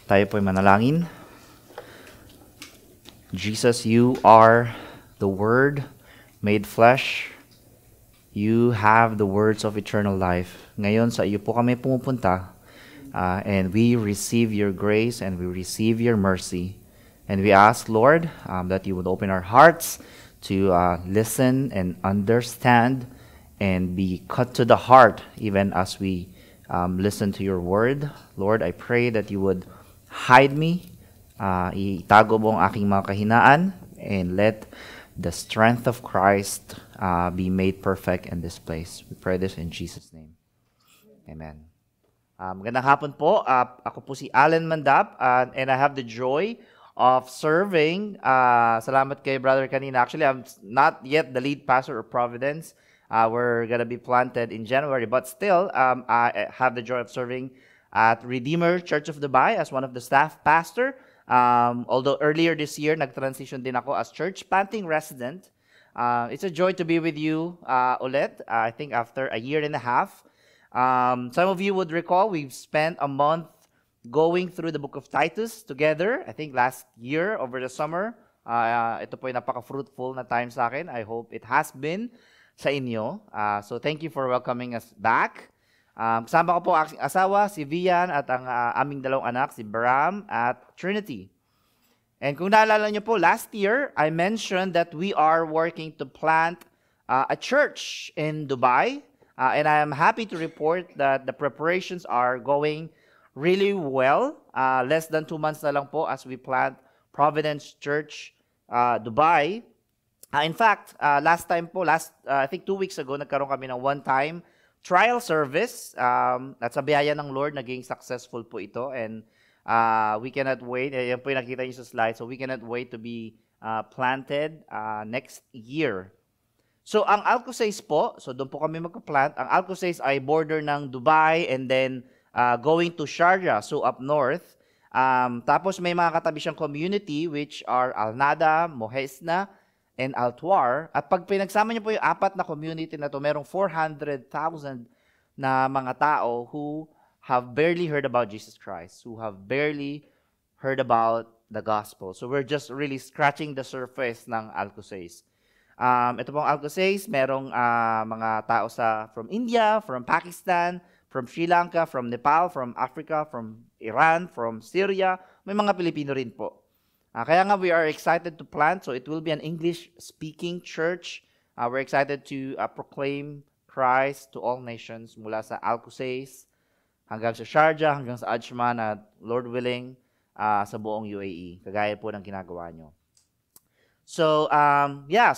Tayo po'y manalangin. Jesus, you are the Word made flesh. You have the words of eternal life. Ngayon, sa iyo po kami pumupunta, and we receive your grace and we receive your mercy. And we ask, Lord, that you would open our hearts to listen and understand and be cut to the heart even as we listen to your word. Lord, I pray that you would hide me, itago mo ang aking mga kahinaan, and let the strength of Christ be made perfect in this place. We pray this in Jesus' name. Amen. Magandang hapon po. Ako po si Alan Mandap, and I have the joy of serving. Salamat kay brother kanina. Actually, I'm not yet the lead pastor of Providence. We're going to be planted in January, but still, I have the joy of serving at Redeemer Church of Dubai as one of the staff pastor. Although earlier this year, nag-transition din ako as church planting resident. It's a joy to be with you ulit, I think after a year and a half. Some of you would recall, we've spent a month going through the book of Titus together. I think last year, over the summer. Ito po yung napaka-fruitful na time sa akin. I hope it has been sa inyo. So thank you for welcoming us back. Kasama ko po ang aking asawa, si Vian, at ang aming dalawang anak, si Bram at Trinity. And kung naalala niyo po, last year, I mentioned that we are working to plant a church in Dubai. And I am happy to report that the preparations are going really well. Less than 2 months na lang po as we plant Providence Church Dubai. In fact, last time po, I think 2 weeks ago, nagkaroon kami ng one-time trial service. At sa biyaya ng Lord, naging successful po ito. And we cannot wait. Yan po yung nakita niyo sa slide. So we cannot wait to be planted next year. So ang Alcosays po, so doon po kami magka-plant. Ang Alcosays ay border ng Dubai and then going to Sharjah, so up north. Tapos may mga katabi siyang community which are Al-Nada, Mohesna, and Al-Tuar. At pag pinagsama niyo po yung apat na community na to, merong 400,000 na mga tao who have barely heard about Jesus Christ, who have barely heard about the gospel. So we're just really scratching the surface ng Alcosays. Ito pong Alcosays, merong mga tao from India, from Pakistan, from Sri Lanka, from Nepal, from Africa, from Iran, from Syria. May mga Pilipino rin po. Kaya nga we are excited to plant, so it will be an English-speaking church. We're excited to proclaim Christ to all nations mula sa Alcosays hanggang sa Sharjah, hanggang sa Ajman at Lord willing sa buong UAE. Kagaya po ng ginagawa nyo. So,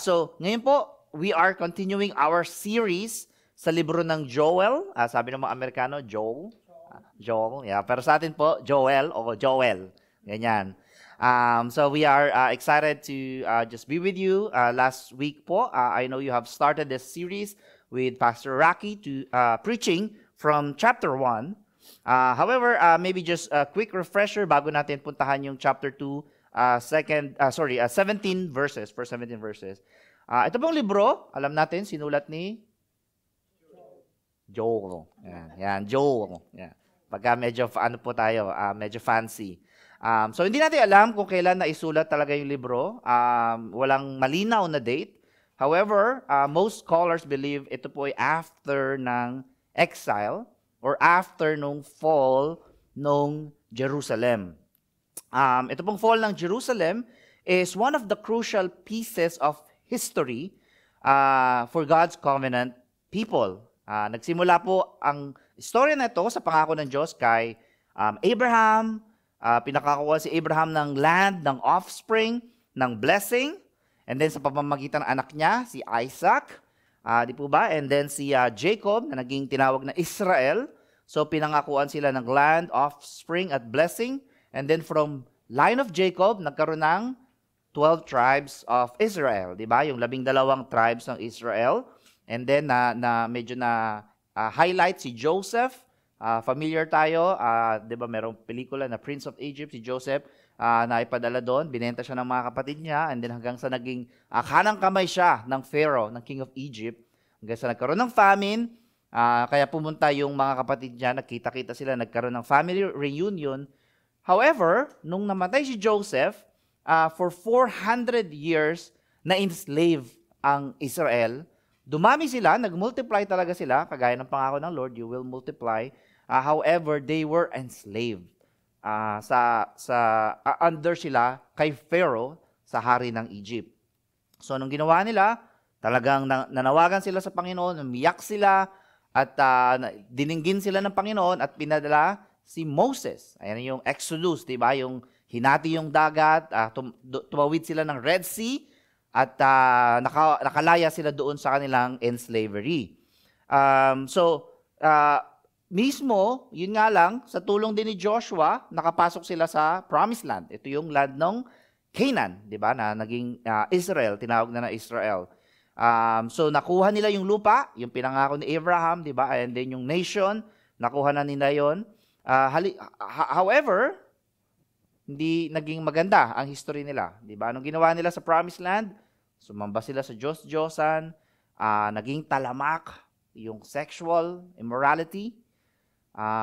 so ngayon po, we are continuing our series sa libro ng Joel. Sabi ng mga Amerikano, Joel. Joel, yeah. Pero sa atin po, Joel o Joel. Ganyan. So we are excited to just be with you. Last week po, I know you have started this series with Pastor Rocky to preaching from chapter 1. However, maybe just a quick refresher bago natin puntahan yung chapter 2, 17 verses, first 17 verses. Ito pong libro, alam natin, sinulat ni Joel. Yan, Joel. Yan. Pagka medyo, medyo fancy. So hindi natin alam kung kailan na isulat talaga yung libro. Walang malinaw na date. However, most scholars believe ito po ay after ng exile or after nung fall nung Jerusalem. Ito pong fall ng Jerusalem is one of the crucial pieces of history for God's covenant people. Nagsimula po ang istorya na ito sa pangako ng Diyos kay Abraham. Pinakakuha si Abraham ng land, ng offspring, ng blessing. And then sa pamamagitan ng anak niya, si Isaac. Di po ba? And then si Jacob na naging tinawag na Israel. So pinangakuan sila ng land, offspring, at blessing. And then from line of Jacob, nagkaroon ng 12 tribes of Israel. Di ba? Yung 12 tribes ng Israel. And then medyo highlight si Joseph. Familiar tayo, di ba merong pelikula na Prince of Egypt, si Joseph, na ipadala doon, binenta siya ng mga kapatid niya, and then hanggang sa naging kanang kamay siya ng Pharaoh, ng King of Egypt, hanggang sa nagkaroon ng famine, kaya pumunta yung mga kapatid niya, nagkita-kita sila, nagkaroon ng family reunion, However, nung namatay si Joseph, for 400 years na enslave ang Israel, dumami sila, nag-multiply talaga sila, kagaya ng pangako ng Lord, you will multiply. However, they were enslaved. Under sila kay Pharaoh sa hari ng Egypt. So, nung ginawa nila, talagang nanawagan sila sa Panginoon, umiyak sila, at dininggin sila ng Panginoon at pinadala si Moses. Ayan yung Exodus, di ba? Yung hinati yung dagat, tumawid sila ng Red Sea, at nakalaya sila doon sa kanilang enslavery. Mismo, yun nga lang, sa tulong din ni Joshua, nakapasok sila sa Promised Land. Ito yung land ng Canaan, di ba? Na naging Israel, tinawag na Israel. So nakuha nila yung lupa, yung pinangako ni Abraham, di ba? And then yung nation, nakuha na nila yon. However, hindi naging maganda ang history nila. Di ba? Anong ginawa nila sa Promised Land? Sumamba sila sa Diyos-Diyosan, naging talamak yung sexual immorality,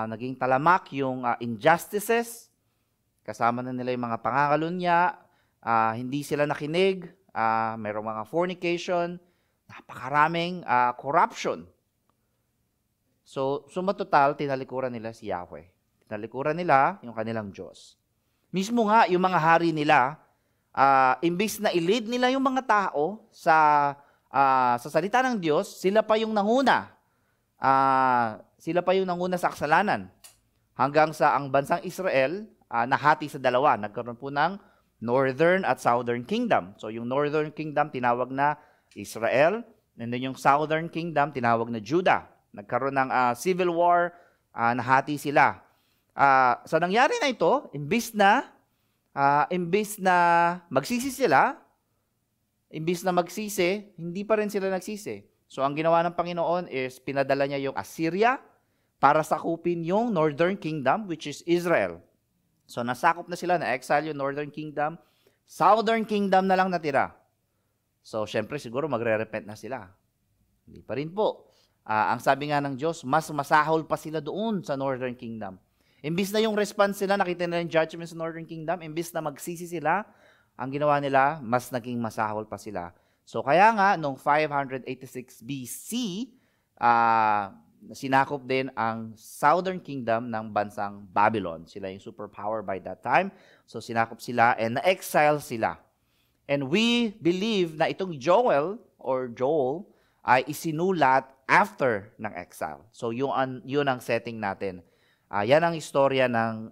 naging talamak yung injustices, kasama na nila yung mga pangakalunya, hindi sila nakinig, mayroong mga fornication, napakaraming corruption. So matotal, tinalikuran nila si Yahweh. Tinalikuran nila yung kanilang Diyos. Mismo nga, yung mga hari nila, imbis na i-lead nila yung mga tao sa salita ng Diyos, sila pa yung nanguna. Sila pa yung nanguna sa kasalanan. Hanggang sa ang bansang Israel, nahati sa dalawa. Nagkaroon po ng Northern at Southern Kingdom. So yung Northern Kingdom, tinawag na Israel. And then yung Southern Kingdom, tinawag na Judah. Nagkaroon ng civil war, nahati sila. So nangyari na ito, imbis na magsisi sila, hindi pa rin sila nagsisi. So ang ginawa ng Panginoon is pinadala niya yung Assyria para sakupin yung Northern Kingdom, which is Israel. So nasakop na sila, na-exile yung Northern Kingdom, Southern Kingdom na lang natira. So syempre siguro magre-repent na sila. Hindi pa rin po. Ang sabi nga ng Diyos, mas masahol pa sila doon sa Northern Kingdom. Imbis na yung response nila, nakita nila yung judgment sa Northern Kingdom, imbis na magsisi sila, ang ginawa nila, mas naging masahol pa sila. So kaya nga, noong 586 BC, sinakop din ang Southern Kingdom ng bansang Babylon. Sila yung superpower by that time. So sinakop sila and na-exile sila. And we believe na itong Joel ay isinulat after ng exile. So yun ang setting natin. Yan ang istorya ng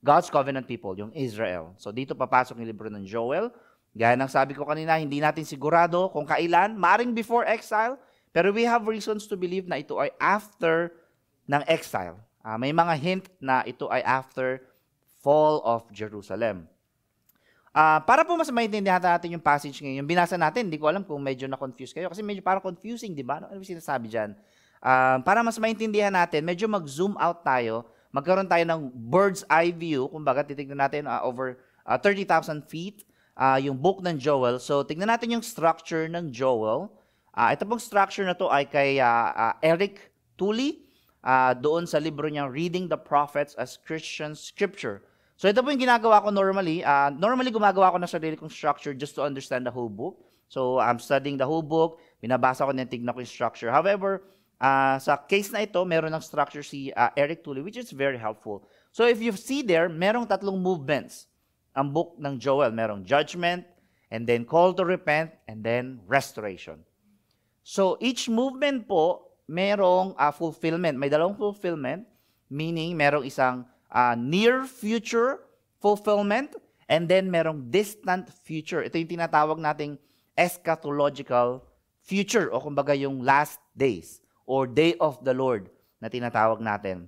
God's covenant people, yung Israel. So dito papasok yung libro ng Joel. Gaya ng sabi ko kanina, hindi natin sigurado kung kailan, maring before exile, pero we have reasons to believe na ito ay after ng exile. May mga hint na ito ay after fall of Jerusalem. Para po mas maintindihan natin yung passage ngayon, yung binasa natin, hindi ko alam kung medyo na-confuse kayo, kasi medyo parang confusing, di ba? Ano sinasabi dyan? Para mas maintindihan natin, medyo mag-zoom out tayo, magkaroon tayo ng bird's eye view, kumbaga titignan natin over 30,000 feet, yung book ng Joel. So, tignan natin yung structure ng Joel. Ito pong structure na to ay kay Eric Tully, doon sa libro niyang Reading the Prophets as Christian Scripture. So, ito po yung ginagawa ko normally. Normally, gumagawa ko ng sarili kong structure just to understand the whole book. So, I'm studying the whole book, binabasa ko na tignan ko yung structure. However, sa case na ito, meron ng structure si Eric Tully, which is very helpful. So if you see there, merong tatlong movements. Ang book ng Joel, merong judgment, and then call to repent, and then restoration. So each movement po, merong fulfillment. May dalawang fulfillment, meaning merong isang near future fulfillment, and then merong distant future. Ito yung tinatawag nating eschatological future, o kumbaga yung last days, or Day of the Lord na tinatawag natin.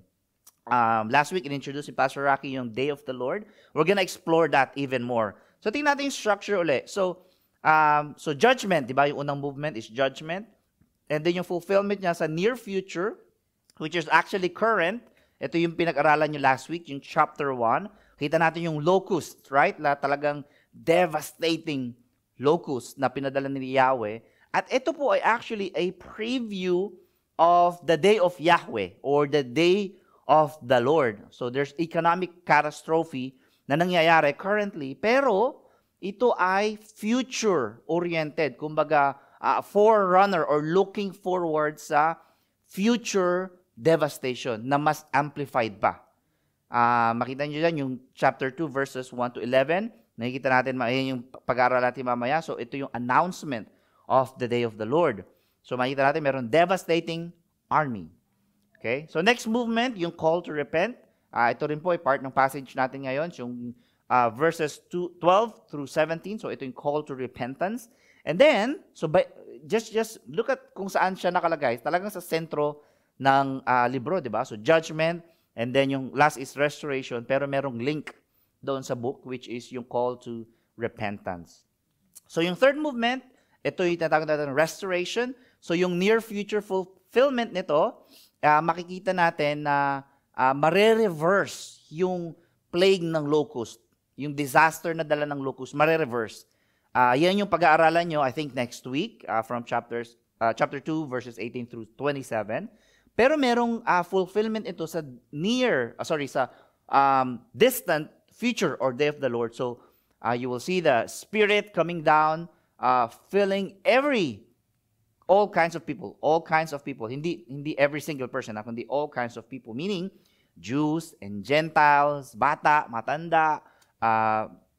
Last week, in-introduce si Pastor Rocky yung Day of the Lord. We're gonna explore that even more. So, tingnan natin yung structure ulit. So judgment, di ba? Yung unang movement is judgment. And then yung fulfillment niya sa near future, which is actually current. Ito yung pinag-aralan nyo last week, yung chapter 1. Kita natin yung locust, right? Talagang devastating locust na pinadala ni Yahweh. At ito po ay actually a preview of the day of Yahweh or the day of the Lord. So there's economic catastrophe na nangyayari currently, pero ito ay future-oriented. Kumbaga, forerunner or looking forward sa future devastation na mas amplified pa. Makita nyo dyan yung chapter 2 verses 1 to 11. Nakikita natin, ayan yung pag-aaral natin mamaya. So ito yung announcement of the day of the Lord. So makita natin, meron devastating army. Okay? So next movement, yung call to repent. Ito rin po ay part ng passage natin ngayon, yung verses 12 through 17. So ito yung call to repentance. And then, just look at kung saan siya nakalagay. Talagang sa sentro ng libro, di ba? So judgment, and then yung last is restoration, pero merong link doon sa book, which is yung call to repentance. So yung third movement, ito yung tinatawag natin restoration. So yung near future fulfillment nito, makikita natin na mare-reverse yung plague ng locust, yung disaster na dala ng locust, mare-reverse. Yan yung pag-aaralan nyo, I think next week, from chapter 2, verses 18 through 27. Pero merong fulfillment ito sa distant future or day of the Lord. So you will see the Spirit coming down, filling all kinds of people. Hindi every single person, kundi all kinds of people. Meaning, Jews and Gentiles, bata, matanda,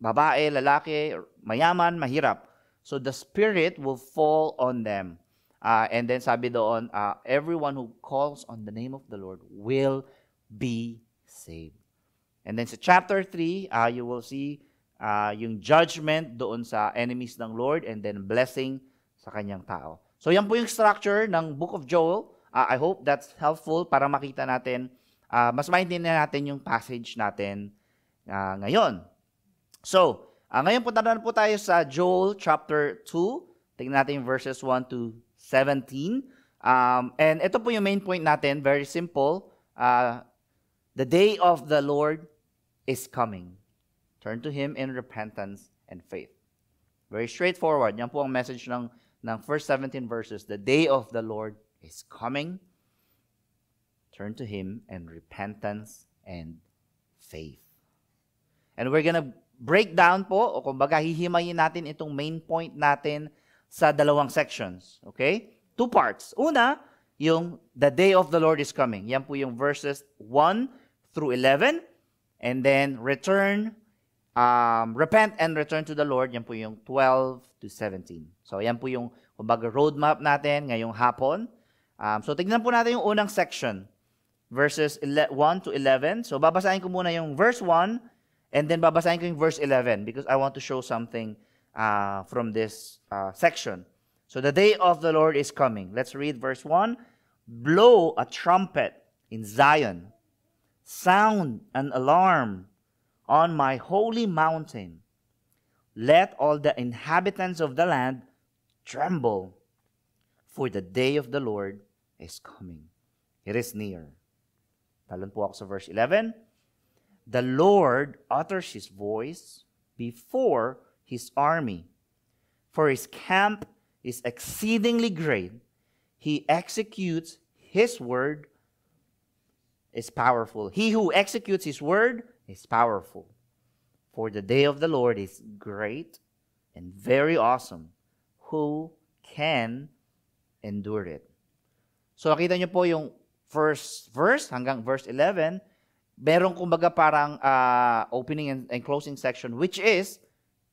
babae, lalaki, mayaman, mahirap. So the Spirit will fall on them. And then sabi doon, everyone who calls on the name of the Lord will be saved. And then sa chapter 3, you will see yung judgment doon sa enemies ng Lord and then blessing sa kanyang tao. So yan po yung structure ng Book of Joel. I hope that's helpful para makita natin, mas maintindihan natin yung passage natin ngayon. So, ngayon punta na po tayo sa Joel chapter 2. Tingnan natin yung verses 1 to 17. And ito po yung main point natin, very simple. The day of the Lord is coming. Turn to Him in repentance and faith. Very straightforward. Yan po ang message ng first 17 verses. The day of the Lord is coming. Turn to Him in repentance and faith. And we're gonna break down po, o kumbaga hihimayin natin itong main point natin sa dalawang sections. Okay? 2 parts. Una, yung the day of the Lord is coming. Yan po yung verses 1 through 11. And then repent and return to the Lord. Yan po yung 12 to 17. So yan po yung kumbaga roadmap natin ngayong hapon. So tignan po natin yung unang section. Verses 1 to 11. So babasahin ko muna yung verse 1 and then babasahin ko yung verse 11 because I want to show something from this section. So the day of the Lord is coming. Let's read verse 1. Blow a trumpet in Zion. Sound an alarm on my holy mountain. Let all the inhabitants of the land tremble, for the day of the Lord is coming. It is near. Talon po ako sa verse 11. The Lord utters His voice before His army, for His camp is exceedingly great. He executes His word is powerful. He who executes His word is powerful. For the day of the Lord is great and very awesome. Who can endure it? So nakita niyo po yung first verse hanggang verse 11, merong kumbaga parang opening and closing section, which is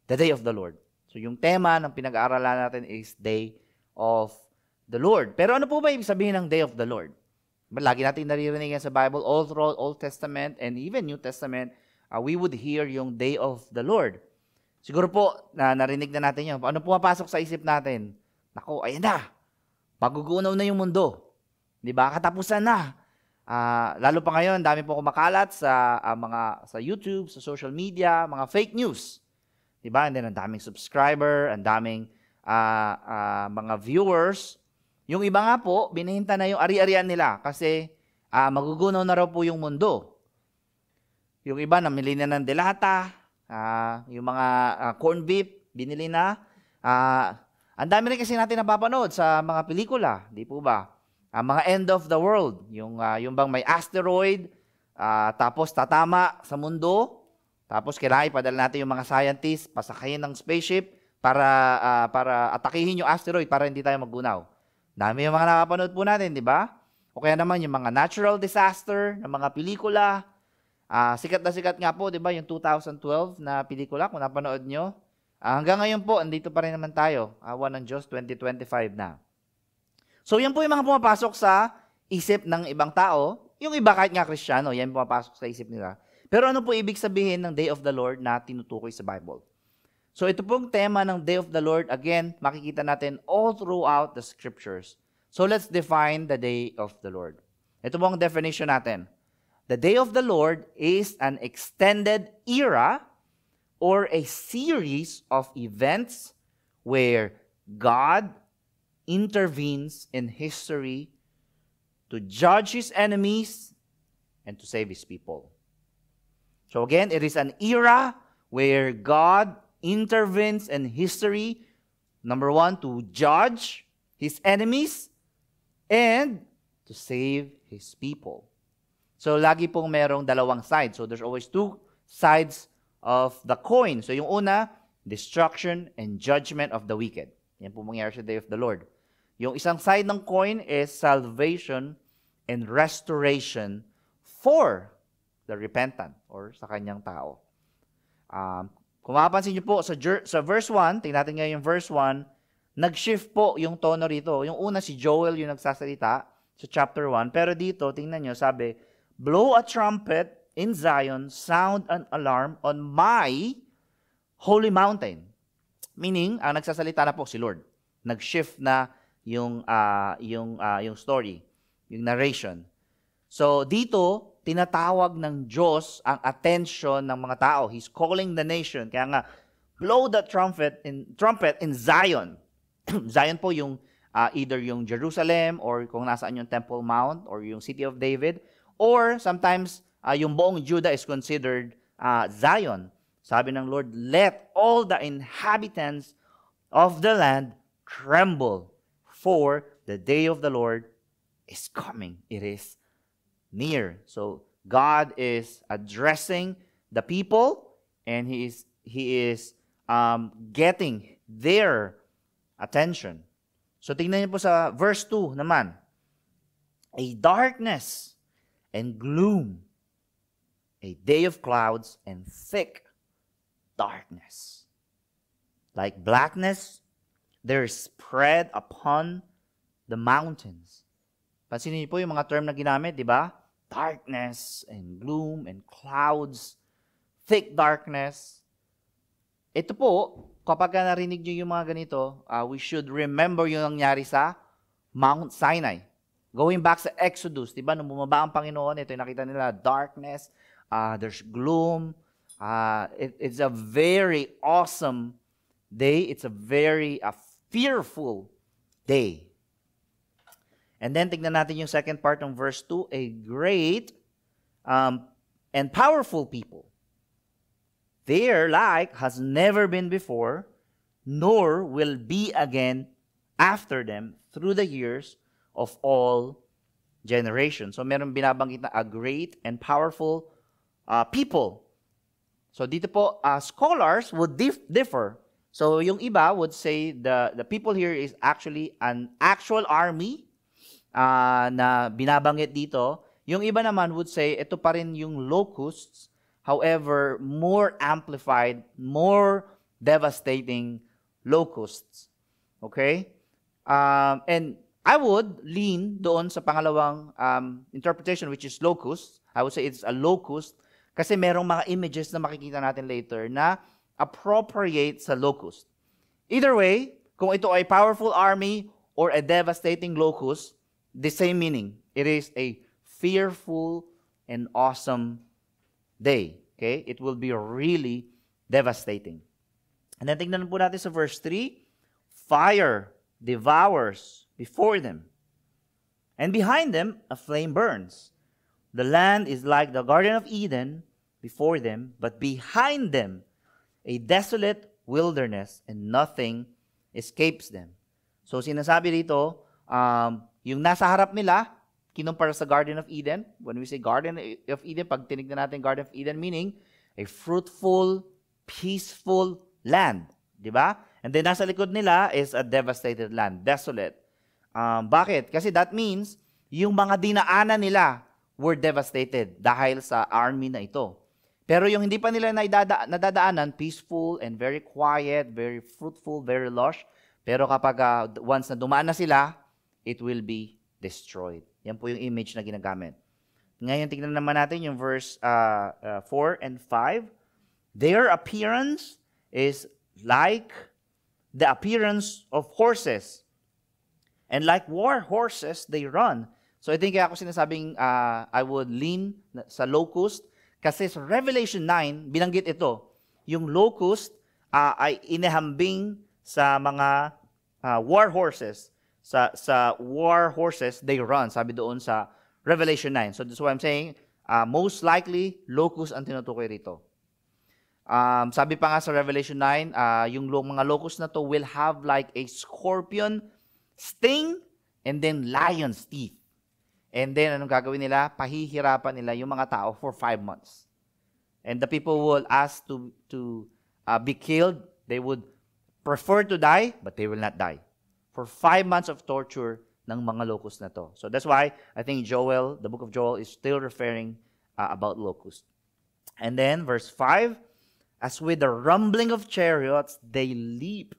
the day of the Lord. So yung tema ng pinag-aaralan natin is day of the Lord. Pero ano po ba ibig sabihin ng day of the Lord? Lagi natin naririnig yan sa Bible, all throughout Old Testament and even New Testament, we would hear yung day of the Lord. Siguro po, narinig na natin yun. Ano pumapasok sa isip natin? Naku, ayan na. Magugunaw na yung mundo. Di ba? Katapusan na. Lalo pa ngayon, dami po kumakalat sa sa YouTube, sa social media, mga fake news. Di ba? And then, ang daming subscriber, ang daming mga viewers. Yung iba nga po, binihinta na yung ari-arian nila kasi magugunaw na raw po yung mundo. Yung iba, namili na ng delata, yung mga corn beef, binili na. Ang dami rin kasi natin napapanood sa mga pelikula, di po ba? Mga end of the world, yung bang may asteroid, tapos tatama sa mundo, tapos kailangan ipadala natin yung mga scientists, pasakayin ng spaceship para atakihin yung asteroid para hindi tayo maggunaw. Dami yung mga nakapanood po natin, di ba? O kaya naman yung mga natural disaster ng mga pelikula. Sikat na sikat nga po, di ba, yung 2012 na pelikula, kung napanood nyo. Hanggang ngayon po, andito pa rin naman tayo. Awa ng Diyos, 2025 na. So, yan po yung mga pumapasok sa isip ng ibang tao. Yung iba kahit nga Kristiyano, yan pumapasok sa isip nila. Pero ano po ibig sabihin ng Day of the Lord na tinutukoy sa Bible? So, ito pong tema ng Day of the Lord, again, makikita natin all throughout the Scriptures. So, let's define the Day of the Lord. Ito po ang definition natin. The Day of the Lord is an extended era or a series of events where God intervenes in history to judge His enemies and to save His people. So again, it is an era where God intervenes in history, number one, to judge His enemies and to save His people. So lagi pong merong dalawang sides. So there's always two sides of the coin. So yung una, destruction and judgment of the wicked. Yan po mangyayari sa Day of the Lord. Yung isang side ng coin is salvation and restoration for the repentant or sa kanyang tao. Kung mapapansin niyo po sa verse 1, tingnan natin ngayon yung verse 1, nag-shift po yung tono rito. Yung una si Joel yung nagsasalita sa chapter 1. Pero dito, tingnan niyo, sabi, blow a trumpet in Zion, sound an alarm on my holy mountain. Meaning, ang nagsasalita na po si Lord. Nag-shift na yung story, yung narration. So, dito, tinatawag ng Diyos ang attention ng mga tao. He's calling the nation. Kaya nga, blow the trumpet in Zion. Zion po yung either yung Jerusalem or kung nasaan yung Temple Mount or yung City of David. Or sometimes, yung buong Judah is considered Zion. Sabi ng Lord, let all the inhabitants of the land tremble, for the day of the Lord is coming. It is near. So God is addressing the people, and He is getting their attention. So tingnan niyo po sa verse 2 naman. A darkness and gloom, a day of clouds and thick darkness. Like blackness, there is spread upon the mountains. Pansinin niyo po yung mga term na ginamit, di ba? Darkness and gloom and clouds, thick darkness. Ito po, kapag narinig niyo yung mga ganito, we should remember yung nangyari sa Mount Sinai. Going back sa Exodus, di ba? Nung bumaba ang Panginoon, ito yung nakita nila, darkness, there's gloom. It's a very awesome day. It's a very fearful day. And then, tignan natin yung second part ng verse 2, a great and powerful people. Their like has never been before, nor will be again after them through the years of all generations. So, meron binabanggit na a great and powerful people. So, dito po, scholars would differ. So, yung iba would say the people here is actually an actual army na binabanggit dito. Yung iba naman would say, ito pa rin yung locusts, however, more amplified, more devastating locusts. Okay? And I would lean doon sa pangalawang interpretation, which is locusts. I would say it's a locust kasi merong mga images na makikita natin later na appropriate sa locust. Either way, kung ito ay powerful army or a devastating locust, the same meaning. It is a fearful and awesome day. Okay? It will be really devastating. And then tingnan po natin sa verse 3, fire devours before them, and behind them a flame burns. The land is like the Garden of Eden before them, but behind them a desolate wilderness, and nothing escapes them. So sinasabi dito, yung nasa harap nila, kinumpara sa Garden of Eden. When we say Garden of Eden, pag tinignan natin Garden of Eden, meaning a fruitful, peaceful land. Di ba? And then nasa likod nila is a devastated land, desolate. Bakit? Kasi that means, yung mga dinaanan nila were devastated dahil sa army na ito. Pero yung hindi pa nila nadadaanan, peaceful and very quiet, very fruitful, very lush. Pero kapag once na dumaan na sila, it will be destroyed. Yan po yung image na ginagamit. Ngayon, tingnan naman natin yung verse 4 and 5. Their appearance is like the appearance of horses. And like war horses, they run. So, ito yung kaya ako sinasabing I would lean sa locust. Kasi sa Revelation 9, binanggit ito. Yung locust ay inihambing sa mga war horses. Sa war horses, they run. Sabi doon sa Revelation 9. So, that's why I'm saying, most likely, locust ang tinutukoy rito. Sabi pa nga sa Revelation 9, yung mga locust na to will have like a scorpion sting and then lion's teeth. And then, anong gagawin nila? Pahihirapan nila yung mga tao for 5 months. And the people will ask to be killed. They would prefer to die, but they will not die. For 5 months of torture ng mga locusts na to. So that's why I think Joel, the book of Joel, is still referring about locusts. And then, verse 5, as with the rumbling of chariots, they leap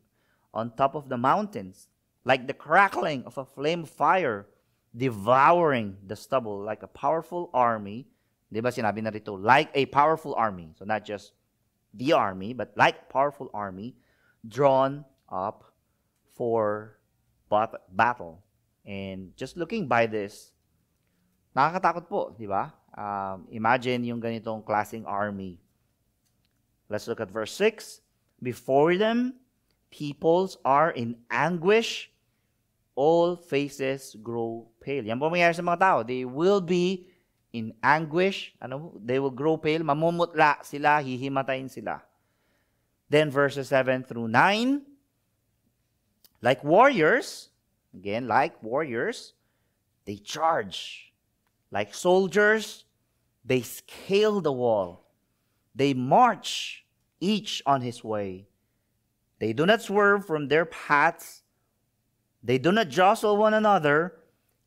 on top of the mountains, like the crackling of a flame of fire, devouring the stubble like a powerful army. Di ba sinabi na rito, like a powerful army. So not just the army, but like a powerful army drawn up for battle. And just looking by this, nakakatakot po, di ba? Imagine yung ganitong klaseng army. Let's look at verse 6. Before them, peoples are in anguish, all faces grow pale. Yan po mangyayari sa mga tao. They will be in anguish. They will grow pale. Mamumutla sila, hihimatayin sila. Then verses 7 through 9. Like warriors, again, like warriors, they charge. Like soldiers, they scale the wall. They march, each on his way. They do not swerve from their paths. They do not jostle one another.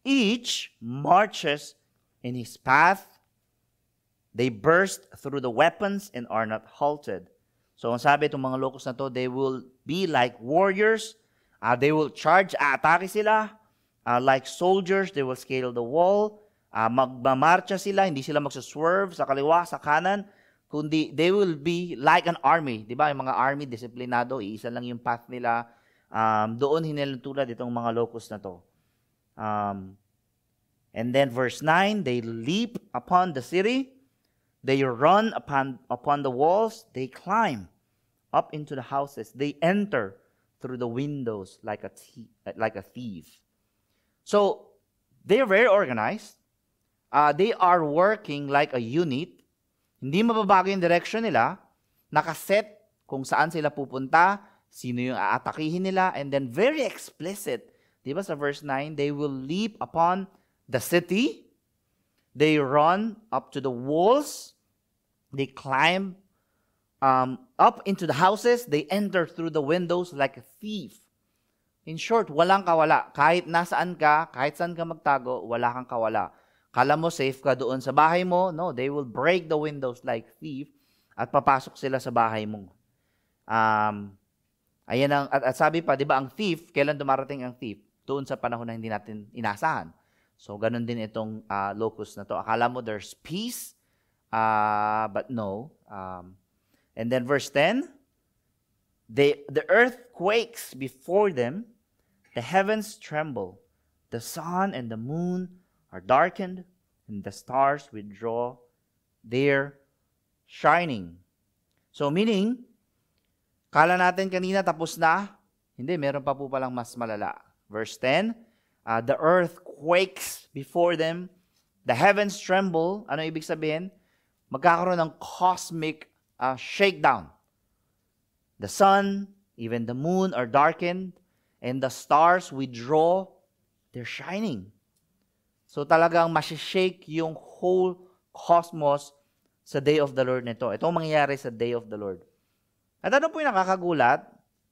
Each marches in his path. They burst through the weapons and are not halted. So, ang sabi itong mga locust na to, they will be like warriors. They will charge, atake sila. Like soldiers, they will scale the wall. Magmamarcha sila, hindi sila magsuswerve sa kaliwa, sa kanan. Kundi, they will be like an army. Di ba? Yung mga army, disiplinado, iisa lang yung path nila. Doon hinilutulad itong mga locust na to. And then verse 9, they leap upon the city. They run upon the walls. They climb up into the houses. They enter through the windows like a thief. So, they are very organized. They are working like a unit. Hindi mababago yung direction nila. Nakaset kung saan sila pupunta, sino yung aatakihin nila, and then very explicit. Di ba sa verse 9, they will leap upon the city. They run up to the walls. They climb up into the houses. They enter through the windows like a thief. In short, walang kawala. Kahit nasaan ka, kahit saan ka magtago, wala kang kawala. Kala mo safe ka doon sa bahay mo? No, they will break the windows like thief at papasok sila sa bahay mo. Ayan at sabi pa, di ba, ang thief, kailan dumarating ang thief? Doon sa panahon na hindi natin inasahan. So, ganun din itong locust na to. Akala mo there's peace, but no. And then verse 10, the earth quakes before them, the heavens tremble, the sun and the moon are darkened, and the stars withdraw their shining. So, meaning, kala natin kanina tapos na, hindi, meron pa po palang mas malala. Verse 10, the earth quakes before them, the heavens tremble. Ano ibig sabihin? Magkakaroon ng cosmic shakedown. The sun, even the moon are darkened, and the stars withdraw their shining. So talagang masishake yung whole cosmos sa day of the Lord nito. Ito ang mangyayari sa day of the Lord. At ano po yung nakakagulat?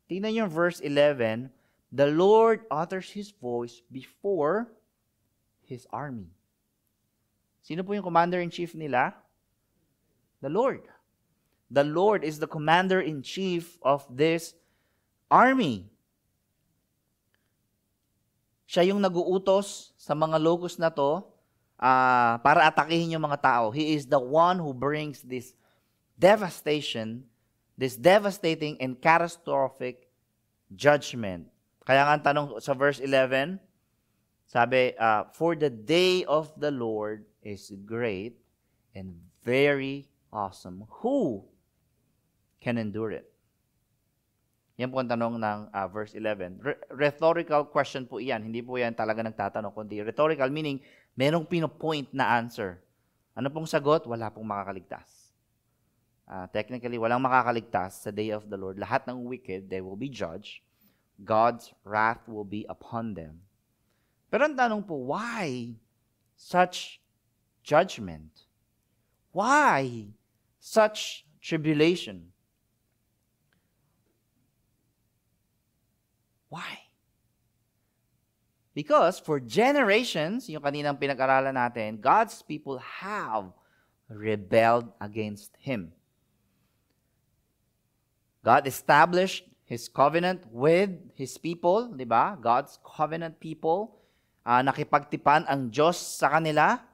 Tingnan niyo yung verse 11. The Lord utters His voice before His army. Sino po yung commander-in-chief nila? The Lord. The Lord is the commander-in-chief of this army. Siya yung nag-uutos sa mga locust na to para atakihin yung mga tao. He is the one who brings this devastation, this devastating and catastrophic judgment. Kaya nga ang tanong sa verse 11, sabi, for the day of the Lord is great and very awesome. Who can endure it? Yan po ang tanong ng verse 11. Rhetorical question po iyan. Hindi po yan talaga nagtatanong, kundi rhetorical meaning merong pinopoint na answer. Ano pong sagot? Wala pong makakaligtas. Technically, walang makakaligtas sa day of the Lord. Lahat ng wicked, they will be judged. God's wrath will be upon them. Pero ang tanong po, why such judgment? Why such tribulation? Why? Because for generations, yung kaninang pinag-aralan natin, God's people have rebelled against Him. God established His covenant with His people, di ba? God's covenant people. Nakipagtipan ang Diyos sa kanila,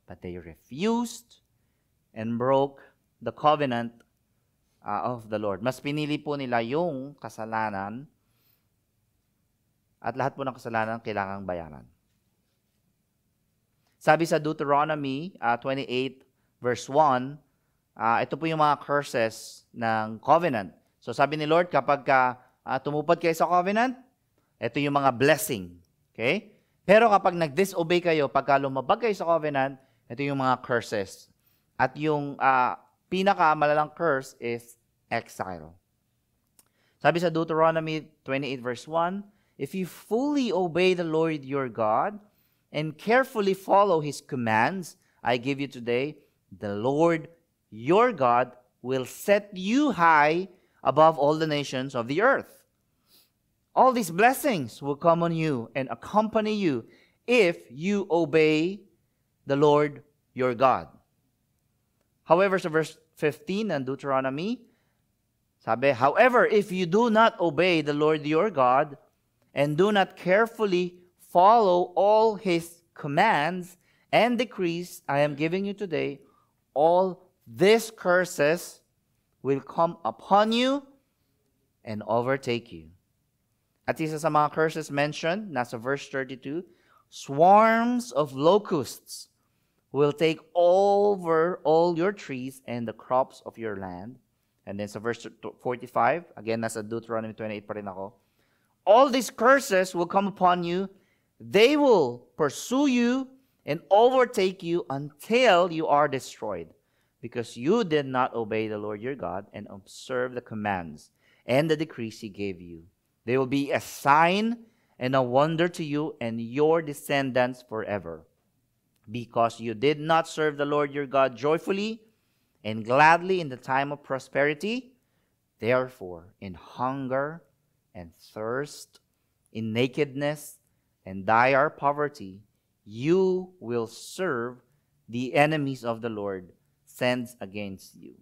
but they refused and broke the covenant of the Lord. Mas pinili po nila yung kasalanan at lahat po ng kasalanan kailangang bayaran. Sabi sa Deuteronomy 28 verse 1, ito po yung mga curses ng covenant. So sabi ni Lord, kapag tumupad kayo sa covenant, ito yung mga blessing. Okay? Pero kapag nag-disobey kayo, pagka lumabag kayo sa covenant, ito yung mga curses. At yung pinakamalalang curse is exile. Sabi sa Deuteronomy 28 verse 1, if you fully obey the Lord your God and carefully follow His commands I give you today, the Lord your God will set you high above all the nations of the earth. All these blessings will come on you and accompany you if you obey the Lord your God. However, sa verse 15 ng Deuteronomy, sabi, however, if you do not obey the Lord your God and do not carefully follow all His commands and decrees I am giving you today, all these curses will come upon you and overtake you. At isa sa mga curses mentioned, nasa verse 32, swarms of locusts will take over all your trees and the crops of your land. And then sa verse 45, again, nasa Deuteronomy 28 pa rin ako, all these curses will come upon you. They will pursue you and overtake you until you are destroyed, because you did not obey the Lord your God and observe the commands and the decrees He gave you. They will be a sign and a wonder to you and your descendants forever, because you did not serve the Lord your God joyfully and gladly in the time of prosperity. Therefore, in hunger and thirst, in nakedness and dire poverty, you will serve the enemies of the Lord sends against you.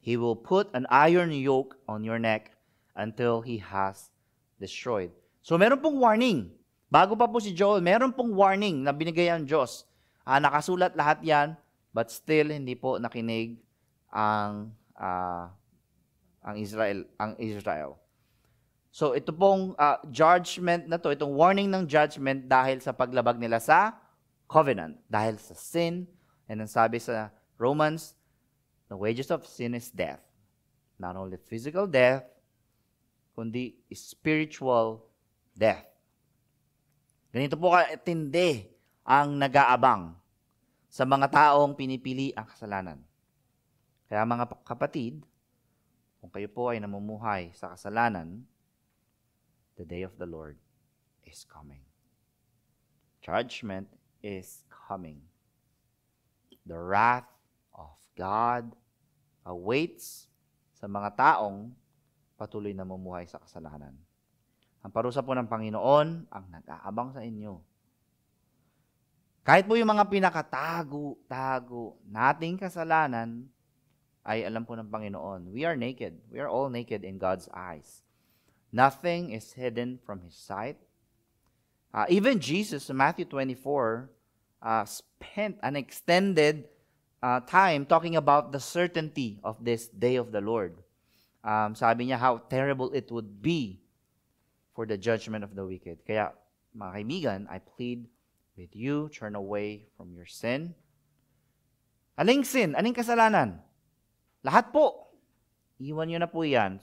He will put an iron yoke on your neck until He has destroyed. So meron pong warning. Bago pa po si Joel, meron pong warning na binigay ang Diyos. Nakasulat lahat yan, but still hindi po nakinig ang Israel. So ito pong judgment na to, itong warning ng judgment dahil sa paglabag nila sa covenant, dahil sa sin. And then sabi sa Romans, the wages of sin is death. Not only physical death, kundi spiritual death. Ganito po katindi ang nag-aabang sa mga taong pinipili ang kasalanan. Kaya mga kapatid, kung kayo po ay namumuhay sa kasalanan, the day of the Lord is coming. Judgment is coming. The wrath of God awaits sa mga taong patuloy na mamumuhay sa kasalanan. Ang parusa po ng Panginoon ang nag-aabang sa inyo. Kahit po yung mga pinakatago-tago nating kasalanan, ay alam po ng Panginoon, we are naked. We are all naked in God's eyes. Nothing is hidden from His sight. Even Jesus in Matthew 24 spent an extended time talking about the certainty of this day of the Lord. Sabi niya how terrible it would be for the judgment of the wicked. Kaya, mga kaibigan, I plead with you, turn away from your sin. Aling sin? Aling kasalanan? Lahat po. Iwan nyo na po yan.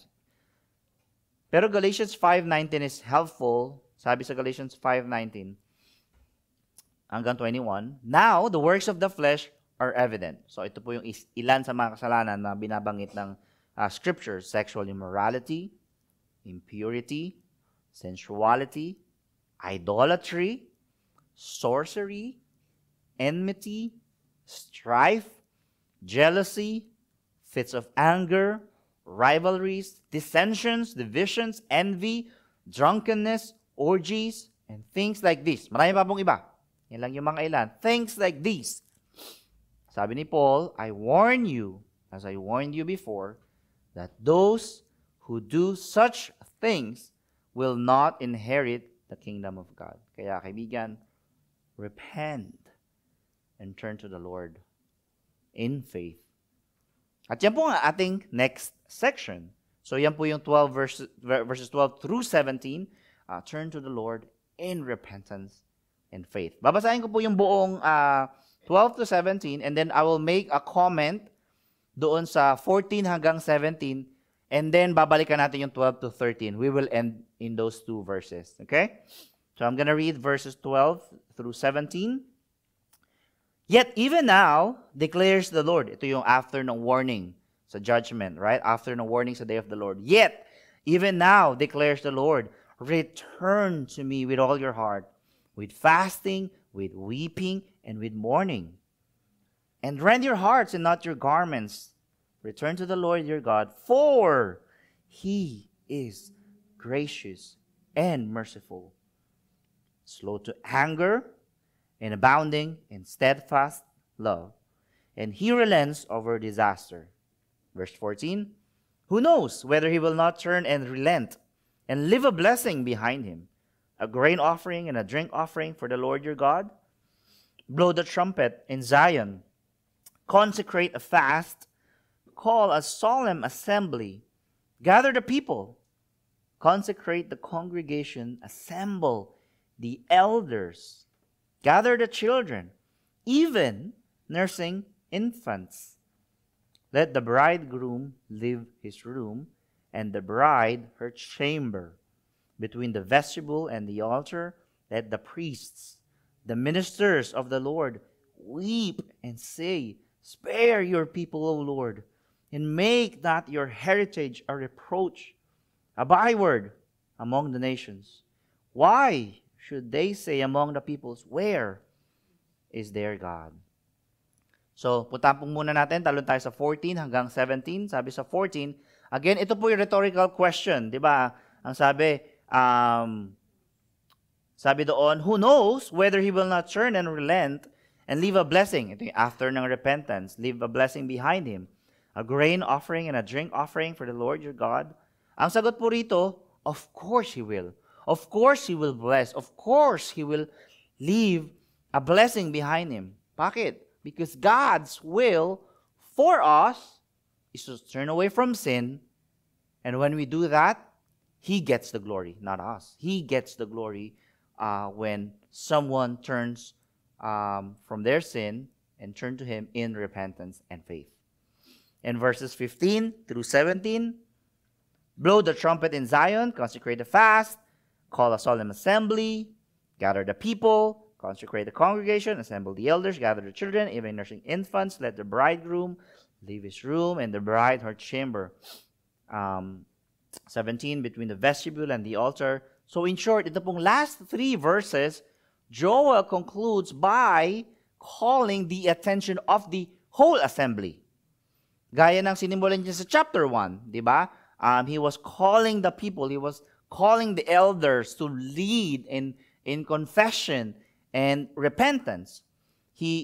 Pero Galatians 5:19 is helpful. Sabi sa Galatians 5:19 hanggang 21, now the works of the flesh are evident. So ito po yung ilan sa mga kasalanan na binabanggit ng Scripture. Sexual immorality, impurity, sensuality, idolatry, sorcery, enmity, strife, jealousy, fits of anger, rivalries, dissensions, divisions, envy, drunkenness, orgies, and things like this. Marami pa pong iba. Yan lang yung mga ilan. Things like these. Sabi ni Paul, I warn you, as I warned you before, that those who do such things will not inherit the kingdom of God. Kaya kaibigan, repent and turn to the Lord in faith. At yan po ang ating next section. So yan po yung verses 12 through 17. Turn to the Lord in repentance and faith. Babasahin ko po yung buong 12 to 17 and then I will make a comment doon sa 14 hanggang 17 and then babalikan natin yung 12 to 13. We will end in those two verses. Okay? So I'm gonna read verses 12 through 17. Yet even now, declares the Lord. Ito yung after ng warning sa judgment, right? After ng warning sa day of the Lord. Yet, even now, declares the Lord, return to me with all your heart, with fasting, with weeping, and with mourning. And rend your hearts and not your garments. Return to the Lord your God, for He is gracious and merciful, slow to anger, and abounding in steadfast love, and He relents over disaster. Verse 14, who knows whether He will not turn and relent and leave a blessing behind Him, a grain offering and a drink offering for the Lord your God? Blow the trumpet in Zion, consecrate a fast, call a solemn assembly, gather the people, consecrate the congregation, assemble the elders, gather the children, even nursing infants. Let the bridegroom leave his room, and the bride her chamber. Between the vestibule and the altar, let the priests, the ministers of the Lord, weep and say, spare your people, O Lord, and make not your heritage a reproach, a byword among the nations. Why should they say among the peoples, where is their God? So, puntahan po muna natin. Talon tayo sa 14 hanggang 17. Sabi sa 14, again, ito po yung rhetorical question. Di ba? Ang sabi doon, who knows whether He will not turn and relent and leave a blessing. Ito yung after ng repentance. Leave a blessing behind Him. A grain offering and a drink offering for the Lord your God. Ang sagot po rito, of course He will. Of course, He will bless. Of course, He will leave a blessing behind Him. Bakit? Because God's will for us is to turn away from sin. And when we do that, He gets the glory, not us. He gets the glory when someone turns from their sin and turn to Him in repentance and faith. In verses 15 through 17, blow the trumpet in Zion, consecrate the fast, call a solemn assembly, gather the people, consecrate the congregation, assemble the elders, gather the children, even nursing infants, let the bridegroom leave his room, and the bride her chamber. 17, between the vestibule and the altar. So in short, ito pong last three verses Joel concludes by calling the attention of the whole assembly. Gaya ng sinimulan niya sa chapter 1, di ba? He was calling the people, he was calling the elders to lead in confession and repentance.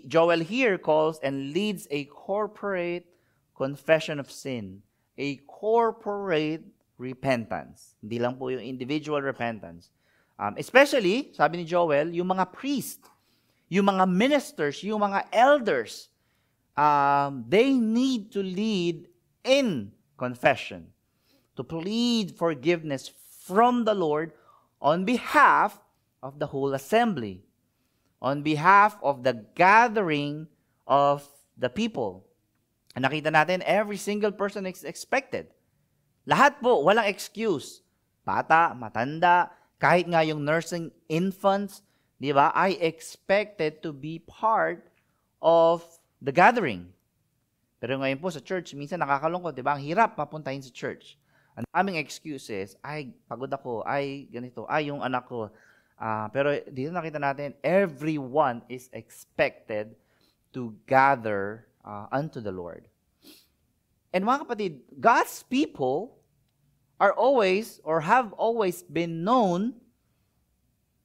Joel here calls and leads a corporate confession of sin, a corporate repentance. Hindi lang po yung individual repentance. Especially, sabi ni Joel, yung mga priest, yung mga ministers, yung mga elders, they need to lead in confession, to plead forgiveness from the Lord on behalf of the whole assembly, on behalf of the gathering of the people. Nakita natin, every single person is expected. Lahat po, walang excuse. Bata, matanda, kahit nga yung nursing infants, di ba, I expected to be part of the gathering. Pero ngayon po sa church, minsan nakakalungkot, di ba? Ang hirap papuntahin sa church. Ang aming excuses, ay, pagod ako, ay, ganito, ay, yung anak ko. Pero dito nakita natin, everyone is expected to gather unto the Lord. And mga kapatid, God's people are always or have always been known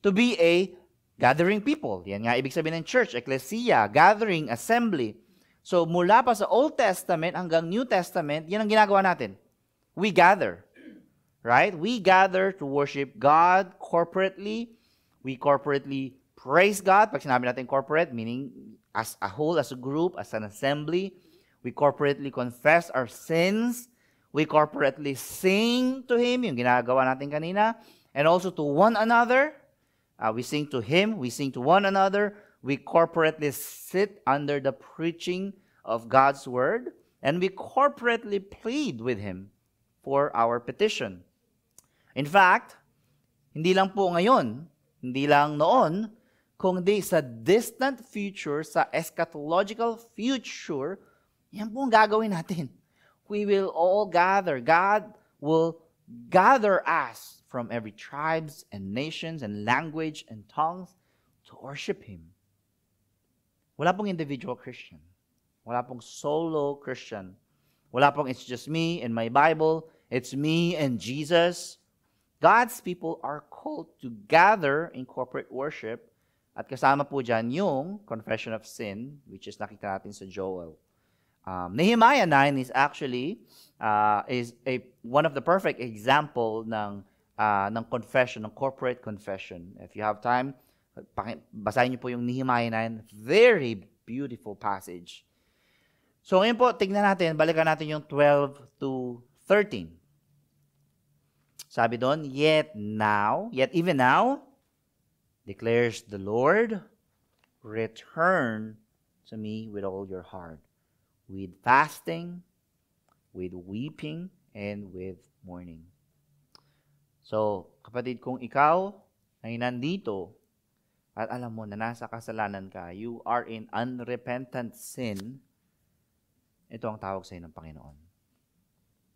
to be a gathering people. Yan nga ibig sabihin ng church, ecclesia, gathering, assembly. So mula pa sa Old Testament hanggang New Testament, yan ang ginagawa natin. We gather. Right? We gather to worship God corporately. We corporately praise God. Pag sinabi natin corporate, meaning as a whole, as a group, as an assembly. We corporately confess our sins. We corporately sing to Him, yung ginagawa natin kanina. And also to one another. We sing to Him. We sing to one another. We corporately sit under the preaching of God's Word. And we corporately plead with Him for our petition. In fact, hindi lang po ngayon, hindi lang noon, kundi sa distant future, sa eschatological future, yan po ang gagawin natin. We will all gather. God will gather us from every tribes and nations and language and tongues to worship Him. Wala pong individual Christian. Wala pong solo Christian. Wala pong it's just me and my Bible. It's me and Jesus. God's people are called to gather in corporate worship. At kasama po dyan yung confession of sin, which is nakita natin sa Joel. Nehemiah 9 is actually one of the perfect example ng confession, ng corporate confession. If you have time, basahin niyo po yung Nehemiah 9. Very beautiful passage. So ngayon po, tignan natin, balikan natin yung 12 to 13. Sabi doon, yet even now, declares the Lord, return to me with all your heart, with fasting, with weeping, and with mourning. So, kapatid, kung ikaw ay nandito at alam mo na nasa kasalanan ka, you are in unrepentant sin, ito ang tawag sa iyo ng Panginoon.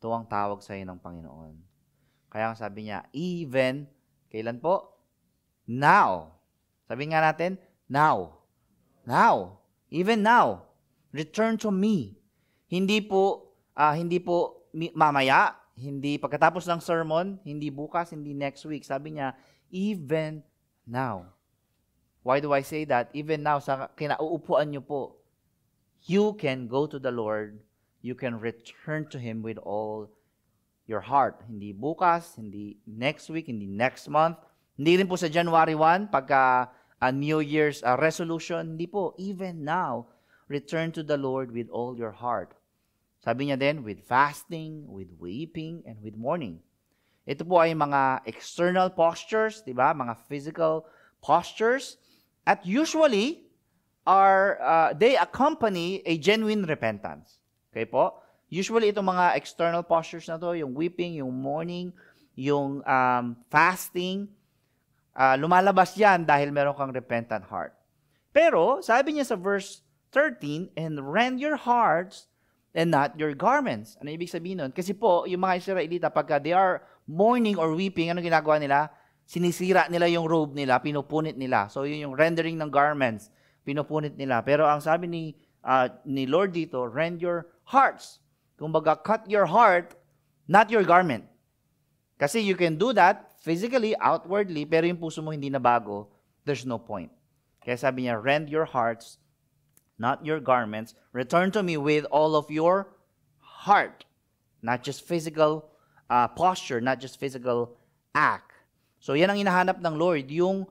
Ito ang tawag sa iyo ng Panginoon. Kaya ang sabi niya, even, kailan po? Now. Sabi nga natin, now. Now. Even now. Return to me. Hindi po mamaya, hindi pagkatapos ng sermon, hindi bukas, hindi next week. Sabi niya, even now. Why do I say that? Even now, sa kinauupuan niyo po, you can go to the Lord, you can return to Him with all your heart. Hindi bukas, hindi next week, hindi next month, hindi rin po sa January 1, pagka New Year's resolution, hindi po. Even now, return to the Lord with all your heart. Sabi niya din, with fasting, with weeping, and with mourning. Ito po ay mga external postures, di ba? Mga physical postures. At usually, they accompany a genuine repentance. Okay po? Usually, itong mga external postures na to, yung weeping, yung mourning, yung fasting, lumalabas yan dahil meron kang repentant heart. Pero, sabi niya sa verse 13, and rend your hearts and not your garments. Ano ibig sabihin nun? Kasi po, yung mga Israelita, pagka they are mourning or weeping, ano ginagawa nila? sinisira nila yung robe nila, pinupunit nila. So yun yung rendering ng garments, pinupunit nila. Pero ang sabi ni Lord dito, rend your hearts. Kumbaga, cut your heart, not your garment. Kasi you can do that physically, outwardly, pero yung puso mo hindi na bago, there's no point. Kaya sabi niya, rend your hearts, not your garments. Return to me with all of your heart. Not just physical posture, not just physical act. So yan ang hinahanap ng Lord, yung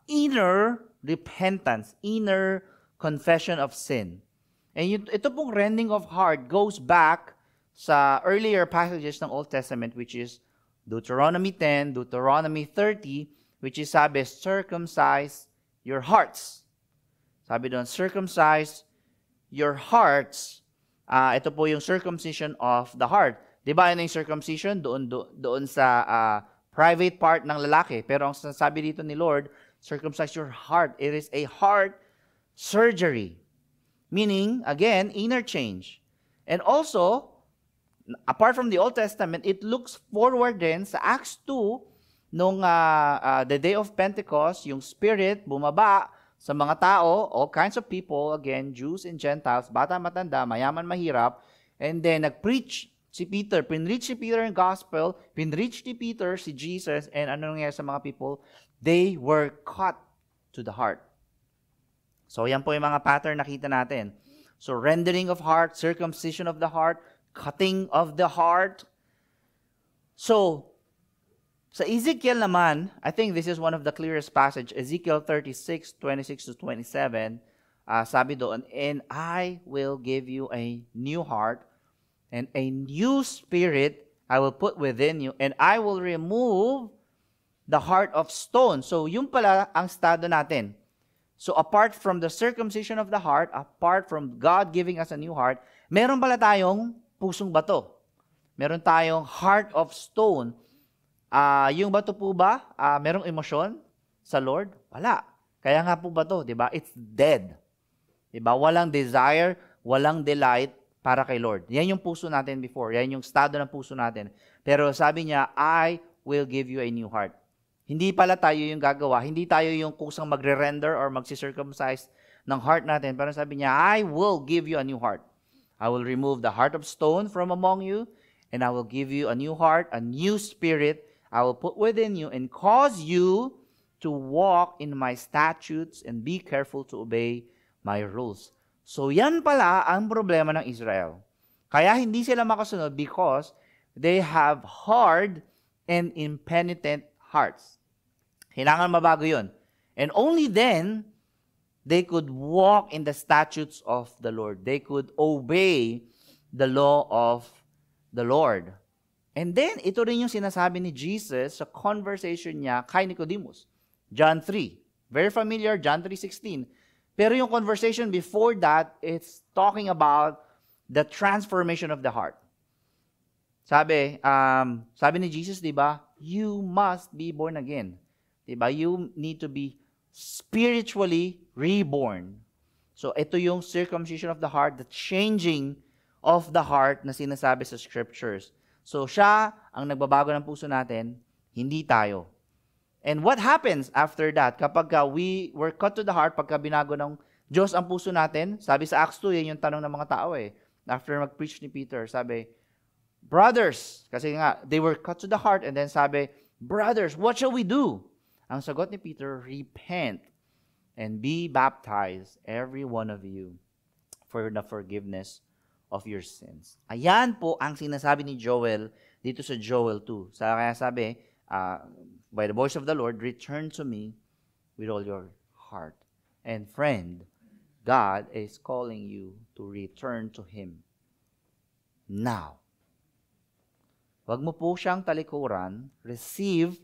inner repentance, inner confession of sin. And ito pong rending of heart goes back sa earlier passages ng Old Testament, which is Deuteronomy 10, Deuteronomy 30, which is sabi, circumcise your hearts. Sabi doon, circumcise your hearts. Ito po yung circumcision of the heart. Diba ano yung circumcision? Doon sa private part ng lalaki. Pero ang sabi dito ni Lord, circumcise your heart. It is a heart surgery. Meaning, again, inner change. And also, apart from the Old Testament, it looks forward din sa Acts 2, nung the day of Pentecost, yung Spirit bumaba sa mga tao, all kinds of people, again, Jews and Gentiles, bata, matanda, mayaman, mahirap, and then nag-preach si Peter, pinreach si Peter ang gospel, pinreach ni Peter si Jesus, and ano nangyari sa mga people? They were cut to the heart. So yan po yung mga pattern nakita natin. So rendering of heart, circumcision of the heart, cutting of the heart. So, sa Ezekiel naman, I think this is one of the clearest passage, Ezekiel 36, 26 to 27, sabi doon, and I will give you a new heart, and a new spirit I will put within you, and I will remove the heart of stone. So, yung pala ang estado natin. So, apart from the circumcision of the heart, apart from God giving us a new heart, meron pala tayong pusong bato. Meron tayong heart of stone. Yung bato po ba, merong emosyon sa Lord? Wala. Kaya nga po ba to, di ba? It's dead. Di ba? Walang desire, walang delight para kay Lord. Yan yung puso natin before. Yan yung estado ng puso natin. Pero sabi niya, I will give you a new heart. Hindi pala tayo yung gagawa. Hindi tayo yung kusang magre-render or magsi-circumcise ng heart natin. Pero sabi niya, I will give you a new heart. I will remove the heart of stone from among you, and I will give you a new heart, a new spirit, I will put within you and cause you to walk in my statutes and be careful to obey my rules. So yan pala ang problema ng Israel. Kaya hindi sila makasunod because they have hard and impenitent hearts. Kailangan mabago yun. And only then, they could walk in the statutes of the Lord. They could obey the law of the Lord. And then, ito rin yung sinasabi ni Jesus sa conversation niya kay Nicodemus. John 3. Very familiar, John 3:16. Pero yung conversation before that, it's talking about the transformation of the heart. Sabi ni Jesus, di ba, you must be born again. Di ba? You need to be spiritually reborn. So, ito yung circumcision of the heart, the changing of the heart na sinasabi sa scriptures. So, siya ang nagbabago ng puso natin, hindi tayo. And what happens after that? Kapag we were cut to the heart, pagka binago ng Diyos ang puso natin, sabi sa Acts 2, yan yung tanong ng mga tao eh. After mag-preach ni Peter, sabi, brothers, kasi nga, they were cut to the heart, and then sabi, brothers, what shall we do? Ang sagot ni Peter, repent and be baptized, every one of you, for the forgiveness of your sins. Ayan po ang sinasabi ni Joel dito sa Joel 2. Kaya sabi, by the voice of the Lord, return to me with all your heart. And friend, God is calling you to return to Him now. Wag mo po siyang talikuran, receive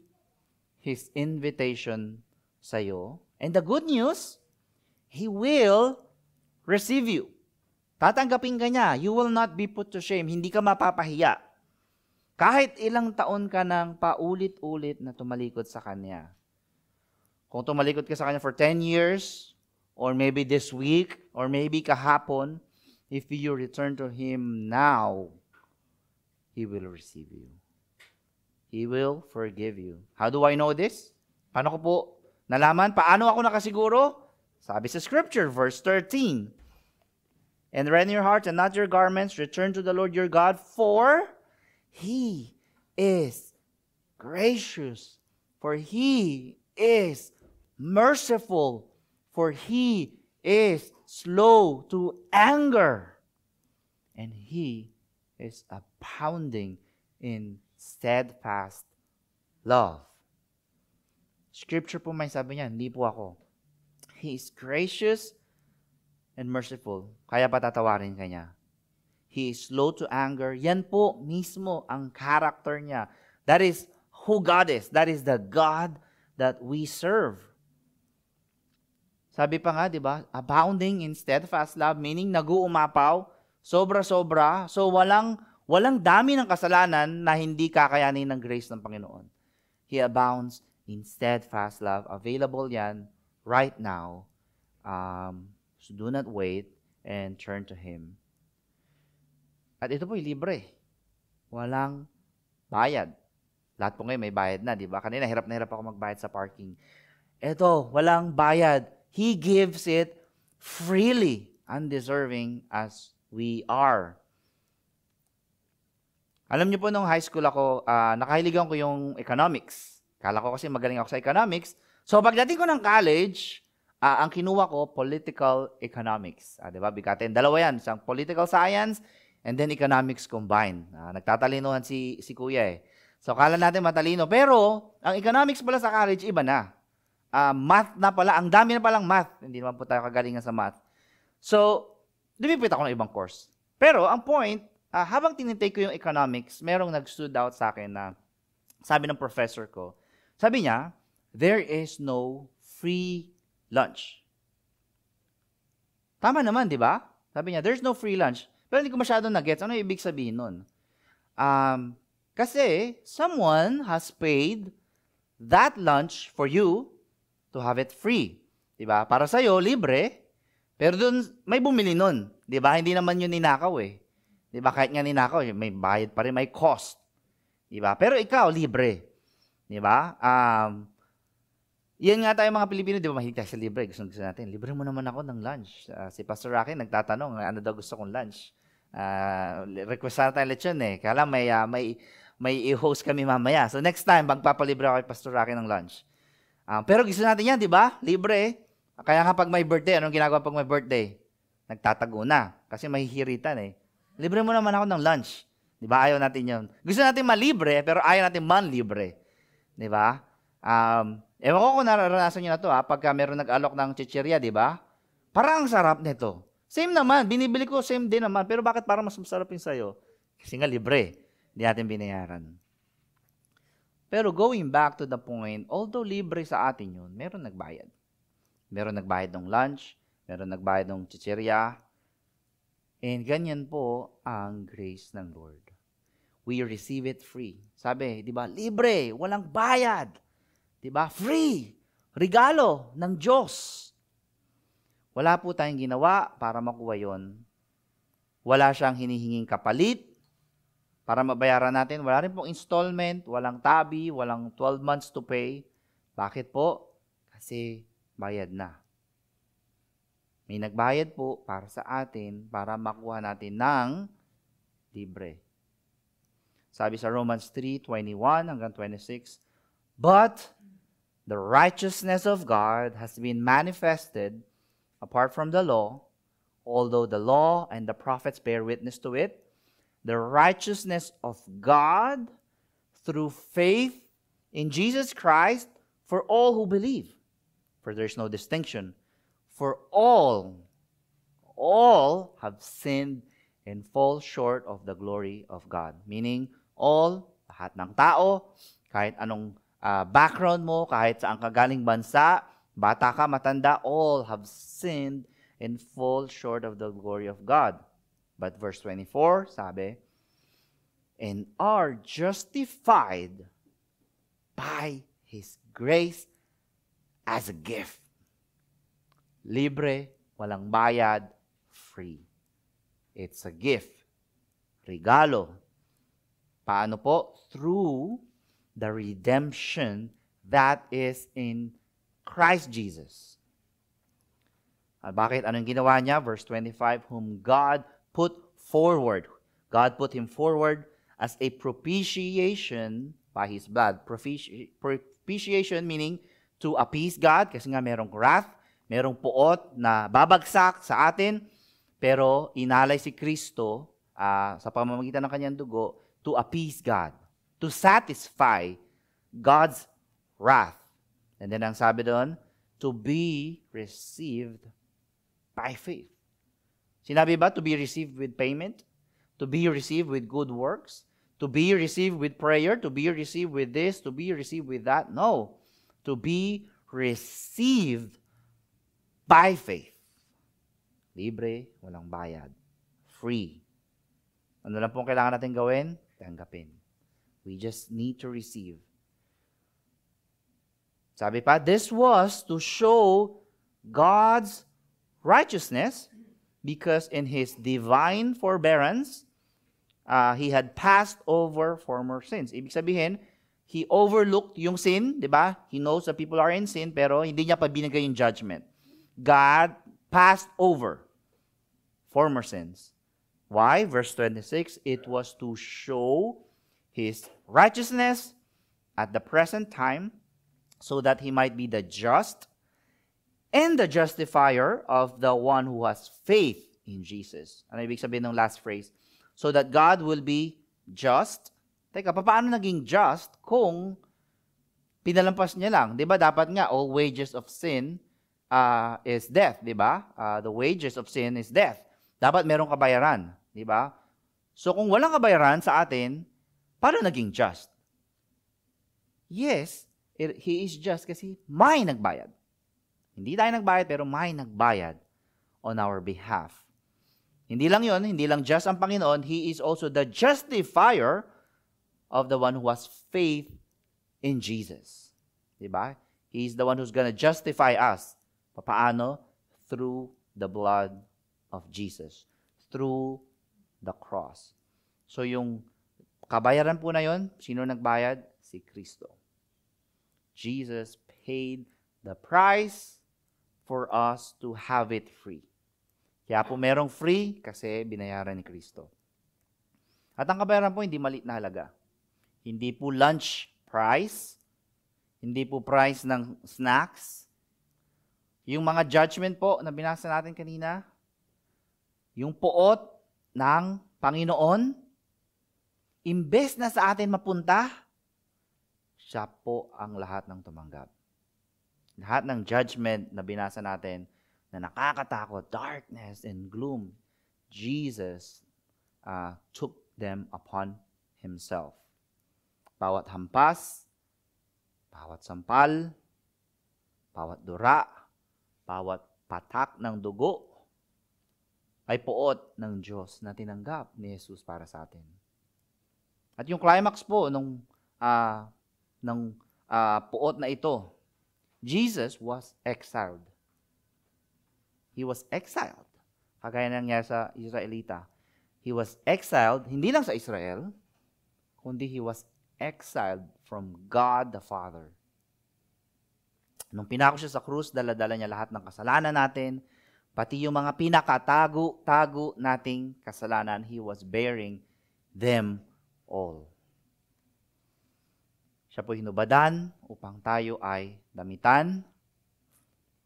His invitation sa iyo. And the good news, He will receive you. Tatanggapin ka niya. You will not be put to shame. Hindi ka mapapahiya. Kahit ilang taon ka nang paulit-ulit na tumalikod sa Kanya. Kung tumalikod ka sa Kanya for 10 years, or maybe this week, or maybe kahapon, if you return to Him now, He will receive you. He will forgive you. How do I know this? Paano ko po nalaman? Paano ako nakasiguro? Sabi sa scripture, verse 13. And rend your hearts and not your garments. Return to the Lord your God, for He is gracious, for He is merciful, for He is slow to anger, and He is abounding in steadfast love. Scripture po may sabi niya, hindi po ako. He is gracious and merciful. Kaya patatawarin ka niya. He is slow to anger. Yan po mismo ang character niya. That is who God is. That is the God that we serve. Sabi pa nga, di ba? Abounding in steadfast love, meaning nag-uumapaw, sobra-sobra. So walang dami ng kasalanan na hindi kakayanin ng grace ng Panginoon. He abounds in steadfast love. Available yan right now. So do not wait and turn to Him. At ito po'y libre. Walang bayad. Lahat po ngayon may bayad na, di ba? Kanina, hirap na hirap ako magbayad sa parking. Ito, walang bayad. He gives it freely, undeserving as we are. Alam niyo po, nung high school ako, nakahiligan ko yung economics. Kala ko kasi magaling ako sa economics. So, pagdating ko ng college, ang kinuha ko, political economics. Di ba? Bikatin. Dalawa yan. Isang political science and then economics combined. Nagtatalinuhan si kuya eh. So, kala natin matalino. Pero, ang economics pala sa college, iba na. Math na pala. Ang dami na palang math. Hindi naman po tayo kagalingan sa math. So, lumipit ako ng ibang course. Pero, ang point, habang tinitake ko yung economics, merong nag-stood out sa akin na sabi ng professor ko, sabi niya, there is no free lunch. Tama naman, di ba? Sabi niya, there's no free lunch. Pero hindi ko masyadong na-gets. Ano ibig sabihin nun? Kasi someone has paid that lunch for you to have it free. Di ba? Para sa'yo, libre. Pero doon, may bumili nun. Di ba? Hindi naman yun ninakaw eh. Di ba? Kahit nga ninakaw, may bayad pa rin, may cost. Di ba? Pero ikaw, libre. Di ba? Yan nga tayo mga Pilipino, di ba? Mahilig tayo sa libre. Gusto natin, libre mo naman ako ng lunch. Si Pastor Rocky nagtatanong, ano daw gusto kong lunch? Request na tayo lechon eh. Kaya lang may i-host kami mamaya. So next time, magpapalibre ako kay Pastor Rocky ng lunch. Pero gusto natin yan, di ba? Libre eh. Kaya nga pag may birthday, anong ginagawa pag may birthday? Nagtatago na. Kasi mahihiritan eh. Libre mo naman ako ng lunch. Di ba? Ayaw natin yun. Gusto natin malibre, pero ayaw natin manlibre. Di ba? Ewan ko kung nararanasan nyo na to, pagka meron nag-alok ng chichirya, di ba? Parang ang sarap nito. Same naman, binibili ko, same din naman. Pero bakit parang mas masarap yung sa'yo? Kasi nga libre. Hindi natin binayaran. Pero going back to the point, although libre sa atin yun, meron nagbayad. Meron nagbayad ng lunch, meron nagbayad ng chichirya. And ganyan po ang grace ng Lord. We receive it free. Sabi, di ba, libre, walang bayad. Di ba? Free. Regalo ng Diyos. Wala po tayong ginawa para makuha yon. Wala siyang hinihinging kapalit para mabayaran natin. Wala rin pong installment, walang tabi, walang 12 months to pay. Bakit po? Kasi bayad na. May nagbayad po para sa atin para makuha natin ng libre. Sabi sa Romans 3:21 hanggang 26, but the righteousness of God has been manifested apart from the law, although the law and the prophets bear witness to it, the righteousness of God through faith in Jesus Christ for all who believe. For there is no distinction. For all have sinned and fall short of the glory of God. Meaning, all, lahat ng tao, kahit anong background mo, kahit saan ka galing bansa, bata ka, matanda, all have sinned and fall short of the glory of God. But verse 24, sabi, and are justified by His grace as a gift. Libre, walang bayad, free. It's a gift. Regalo. Paano po? Through the redemption that is in Christ Jesus. At bakit? Anong ginawa niya? Verse 25, whom God put forward. God put him forward as a propitiation by his blood. Propitiation meaning to appease God, kasi nga merong wrath, merong puot na babagsak sa atin, pero inalay si Kristo sa pamamagitan ng kanyang dugo to appease God, to satisfy God's wrath. And then ang sabi doon, to be received by faith. Sinabi ba to be received with payment? To be received with good works? To be received with prayer? To be received with this? To be received with that? No. To be received by faith. Libre, walang bayad. Free. Ano lang pong kailangan natin gawin? Tanggapin. We just need to receive. Sabi pa, this was to show God's righteousness because in His divine forbearance, He had passed over former sins. Ibig sabihin, He overlooked yung sin, di ba? He knows that people are in sin, pero hindi niya pa binigay yung judgment. God passed over former sins. Why? Verse 26, it was to show His righteousness at the present time so that He might be the just and the justifier of the one who has faith in Jesus. Ano ibig sabihin ng last phrase? So that God will be just. Teka, paano naging just kung pinalampas niya lang? Di ba dapat nga, all wages of sin is death, di ba? The wages of sin is death. Dapat merong kabayaran, di ba? So kung walang kabayaran sa atin, paano naging just? Yes, He is just kasi may nagbayad. Hindi tayo nagbayad, pero may nagbayad on our behalf. Hindi lang yon, hindi lang just ang Panginoon, He is also the justifier of the one who has faith in Jesus. Diba? He is the one who's gonna justify us. Paano? Through the blood of Jesus. Through the cross. So yung kabayaran po na yon, sino nagbayad? Si Kristo. Jesus paid the price for us to have it free. Kaya po merong free kasi binayaran ni Kristo. At ang kabayaran po hindi maliit na halaga. Hindi po lunch price, hindi po price ng snacks. Yung mga judgment po na binasa natin kanina, yung puot ng Panginoon, imbes na sa atin mapunta, siya po ang lahat ng tumanggap. Lahat ng judgment na binasa natin na nakakatakot, darkness and gloom, Jesus took them upon Himself. Bawat hampas, bawat sampal, bawat dura, bawat patak ng dugo, ay puot ng Diyos na tinanggap ni Jesus para sa atin. At yung climax po ng puot na ito, Jesus was exiled. He was exiled. Kagaya nangyari sa Israelita. He was exiled, hindi lang sa Israel, kundi He was exiled from God the Father. Nung pinako siya sa krus, dala-dala niya lahat ng kasalanan natin, pati yung mga pinakatago nating kasalanan, He was bearing them all. Siya po hinubadan upang tayo ay damitan.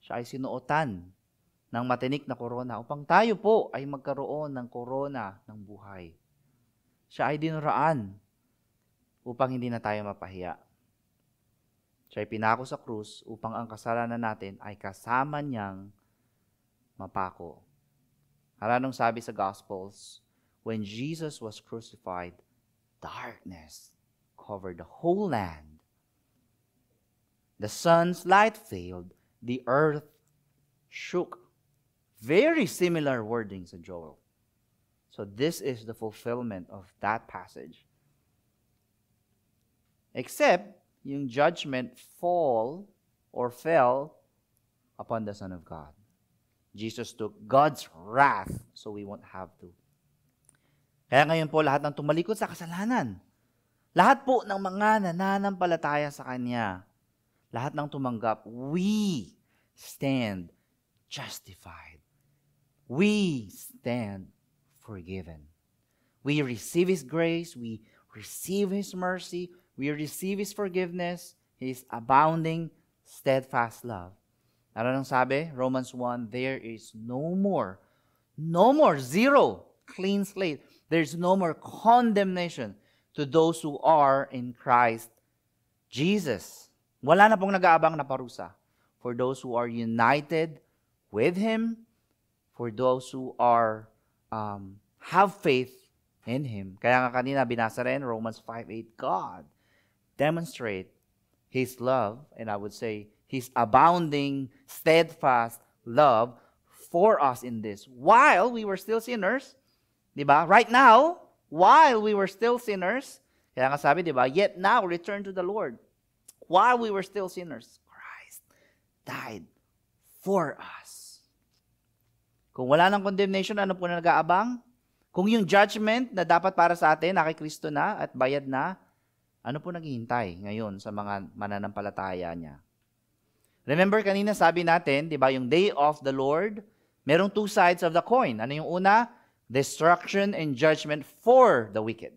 Siya ay sinuotan ng matinik na korona upang tayo po ay magkaroon ng korona ng buhay. Siya ay dinuraan upang hindi na tayo mapahiya. Siya ay pinako sa krus upang ang kasalanan natin ay kasama niyang mapako. Anong sabi sa Gospels? When Jesus was crucified, darkness covered the whole land. The sun's light failed. The earth shook. Very similar wordings in Joel. So this is the fulfillment of that passage. Except yung judgment fell upon the Son of God. Jesus took God's wrath so we won't have to. Kaya ngayon po lahat ng tumalikod sa kasalanan, Lahat po ng mga nananampalataya sa Kanya, lahat ng tumanggap, we stand justified. We stand forgiven. We receive His grace, we receive His mercy, we receive His forgiveness, His abounding, steadfast love. Ano nang sabi? Romans 1, there is no more, zero, clean slate. There's no more condemnation to those who are in Christ Jesus. Wala na pong nag-aabang na parusa for those who are united with Him, for those who are have faith in Him. Kaya nga kanina binasa rin, Romans 5:8, God demonstrate His love, and I would say His abounding, steadfast love for us in this. While we were still sinners, di ba? Right now, while we were still sinners, kaya nga sabi, di ba? Yet now, return to the Lord. While we were still sinners, Christ died for us. Kung wala ng condemnation, ano po na nag-aabang? Kung yung judgment na dapat para sa atin, na kay Kristo na at bayad na, ano po naghihintay ngayon sa mga mananampalataya niya? Remember kanina sabi natin, di ba, yung day of the Lord, merong two sides of the coin. Ano yung una? Destruction and judgment for the wicked.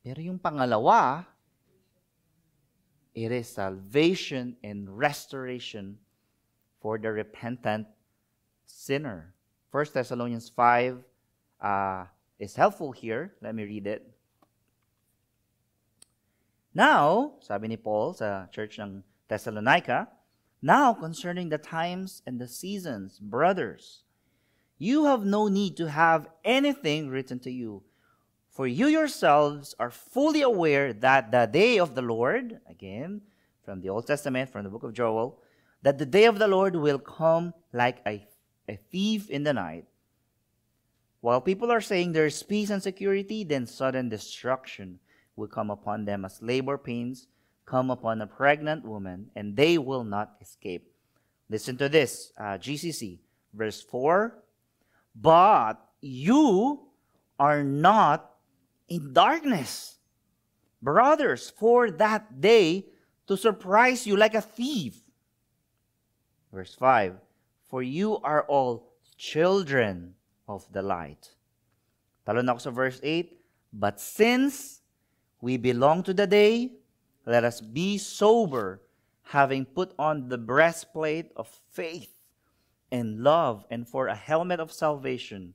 Pero yung pangalawa, it is salvation and restoration for the repentant sinner. 1 Thessalonians 5 is helpful here. Let me read it. Now, sabi ni Paul sa church ng Thessalonica, now concerning the times and the seasons, brothers, you have no need to have anything written to you, for you yourselves are fully aware that the day of the Lord, again, from the Old Testament, from the book of Joel, that the day of the Lord will come like a thief in the night. While people are saying there is peace and security, then sudden destruction will come upon them as labor pains come upon a pregnant woman, and they will not escape. Listen to this, GCC, verse 4. But you are not in darkness, brothers, for that day to surprise you like a thief. Verse 5. For you are all children of the light. Talon ako sa verse 8. But since we belong to the day, let us be sober, having put on the breastplate of faith and love, and for a helmet of salvation.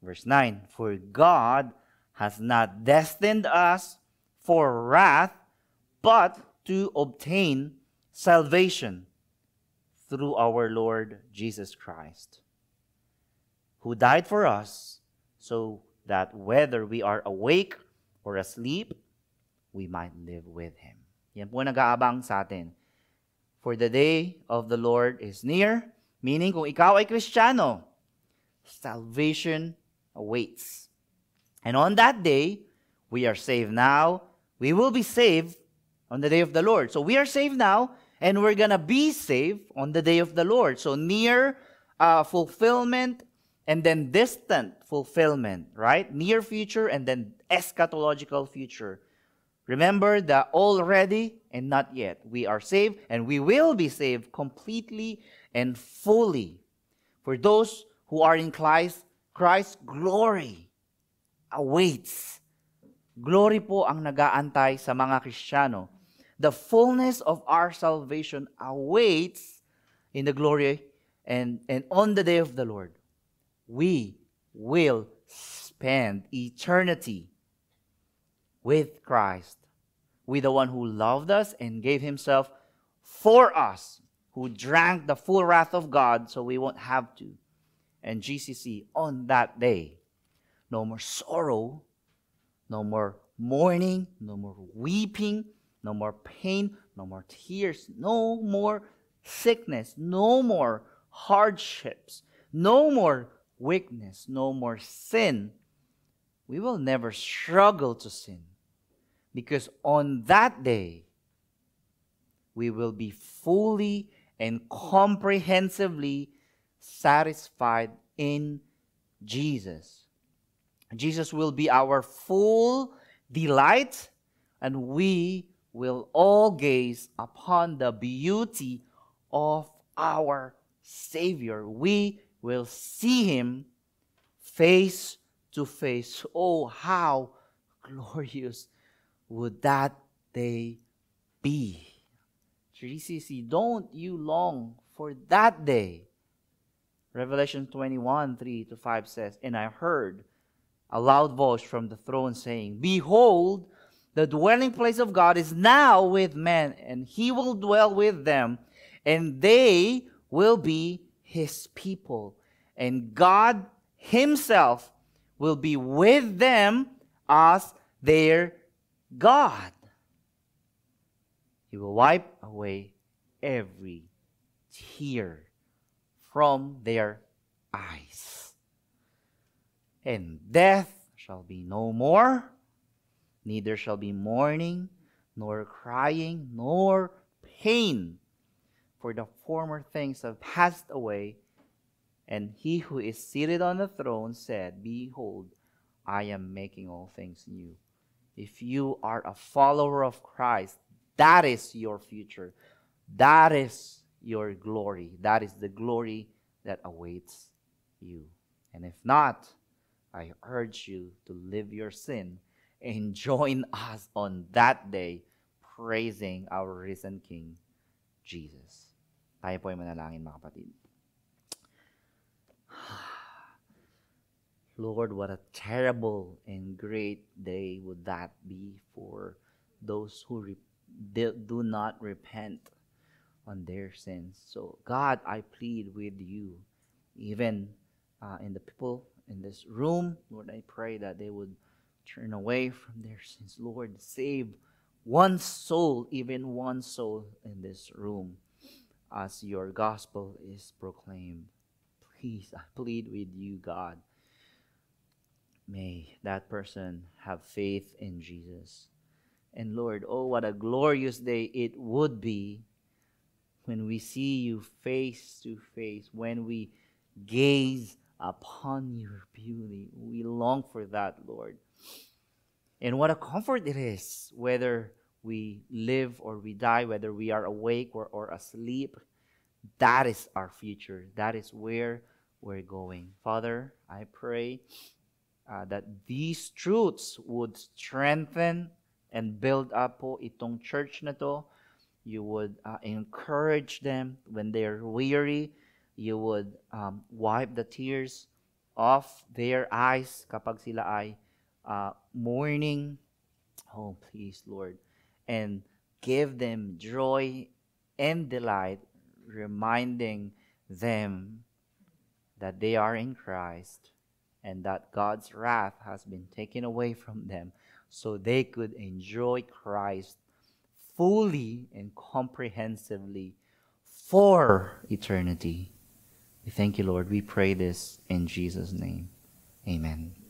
Verse 9, for God has not destined us for wrath, but to obtain salvation through our Lord Jesus Christ, who died for us, so that whether we are awake or asleep, we might live with Him. Yan po nag-aabang sa atin. For the day of the Lord is near, meaning kung ikaw ay Kristiyano, salvation awaits. And on that day, we are saved now. We will be saved on the day of the Lord. So we are saved now, and we're gonna be saved on the day of the Lord. So near fulfillment, and then distant fulfillment, right? Near future, and then eschatological future. Remember the already and not yet. We are saved, and we will be saved completely and fully. For those who are in Christ, glory awaits. Glory po ang nag-aantay sa mga Kristiyano. The fullness of our salvation awaits in the glory and on the day of the Lord. We will spend eternity with Christ, with the one who loved us and gave Himself for us, who drank the full wrath of God so we won't have to. And GCC, on that day, no more sorrow, no more mourning, no more weeping, no more pain, no more tears, no more sickness, no more hardships, no more weakness, no more sin. We will never struggle to sin. Because on that day, we will be fully and comprehensively satisfied in Jesus. Jesus will be our full delight, and we will all gaze upon the beauty of our Savior. We will see Him face to face. Oh, how glorious would that day be? GCC, don't you long for that day? Revelation 21, 3-5 says, "And I heard a loud voice from the throne saying, Behold, the dwelling place of God is now with men, and He will dwell with them, and they will be His people. And God Himself will be with them as their God. He will wipe away every tear from their eyes. And death shall be no more, neither shall be mourning, nor crying, nor pain, for the former things have passed away. And He who is seated on the throne said, Behold, I am making all things new." If you are a follower of Christ, that is your future. That is your glory. That is the glory that awaits you. And if not, I urge you to leave your sin and join us on that day praising our risen King, Jesus. Tayo po ay manalangin, mga kapatid. Lord, what a terrible and great day would that be for those who do not repent on their sins. So, God, I plead with you, even in the people in this room, Lord, I pray that they would turn away from their sins. Lord, save one soul, even one soul in this room as your gospel is proclaimed. Please, I plead with you, God. May that person have faith in Jesus. And Lord, oh, what a glorious day it would be when we see you face to face, when we gaze upon your beauty. We long for that, Lord. And what a comfort it is, whether we live or we die, whether we are awake or asleep. That is our future. That is where we're going. Father, I pray that these truths would strengthen and build up po itong church na to. You would encourage them when they're weary. You would wipe the tears off their eyes kapag sila ay mourning. Oh, please, Lord. And give them joy and delight, reminding them that they are in Christ and that God's wrath has been taken away from them so they could enjoy Christ fully and comprehensively for eternity. We thank you, Lord. We pray this in Jesus' name. Amen.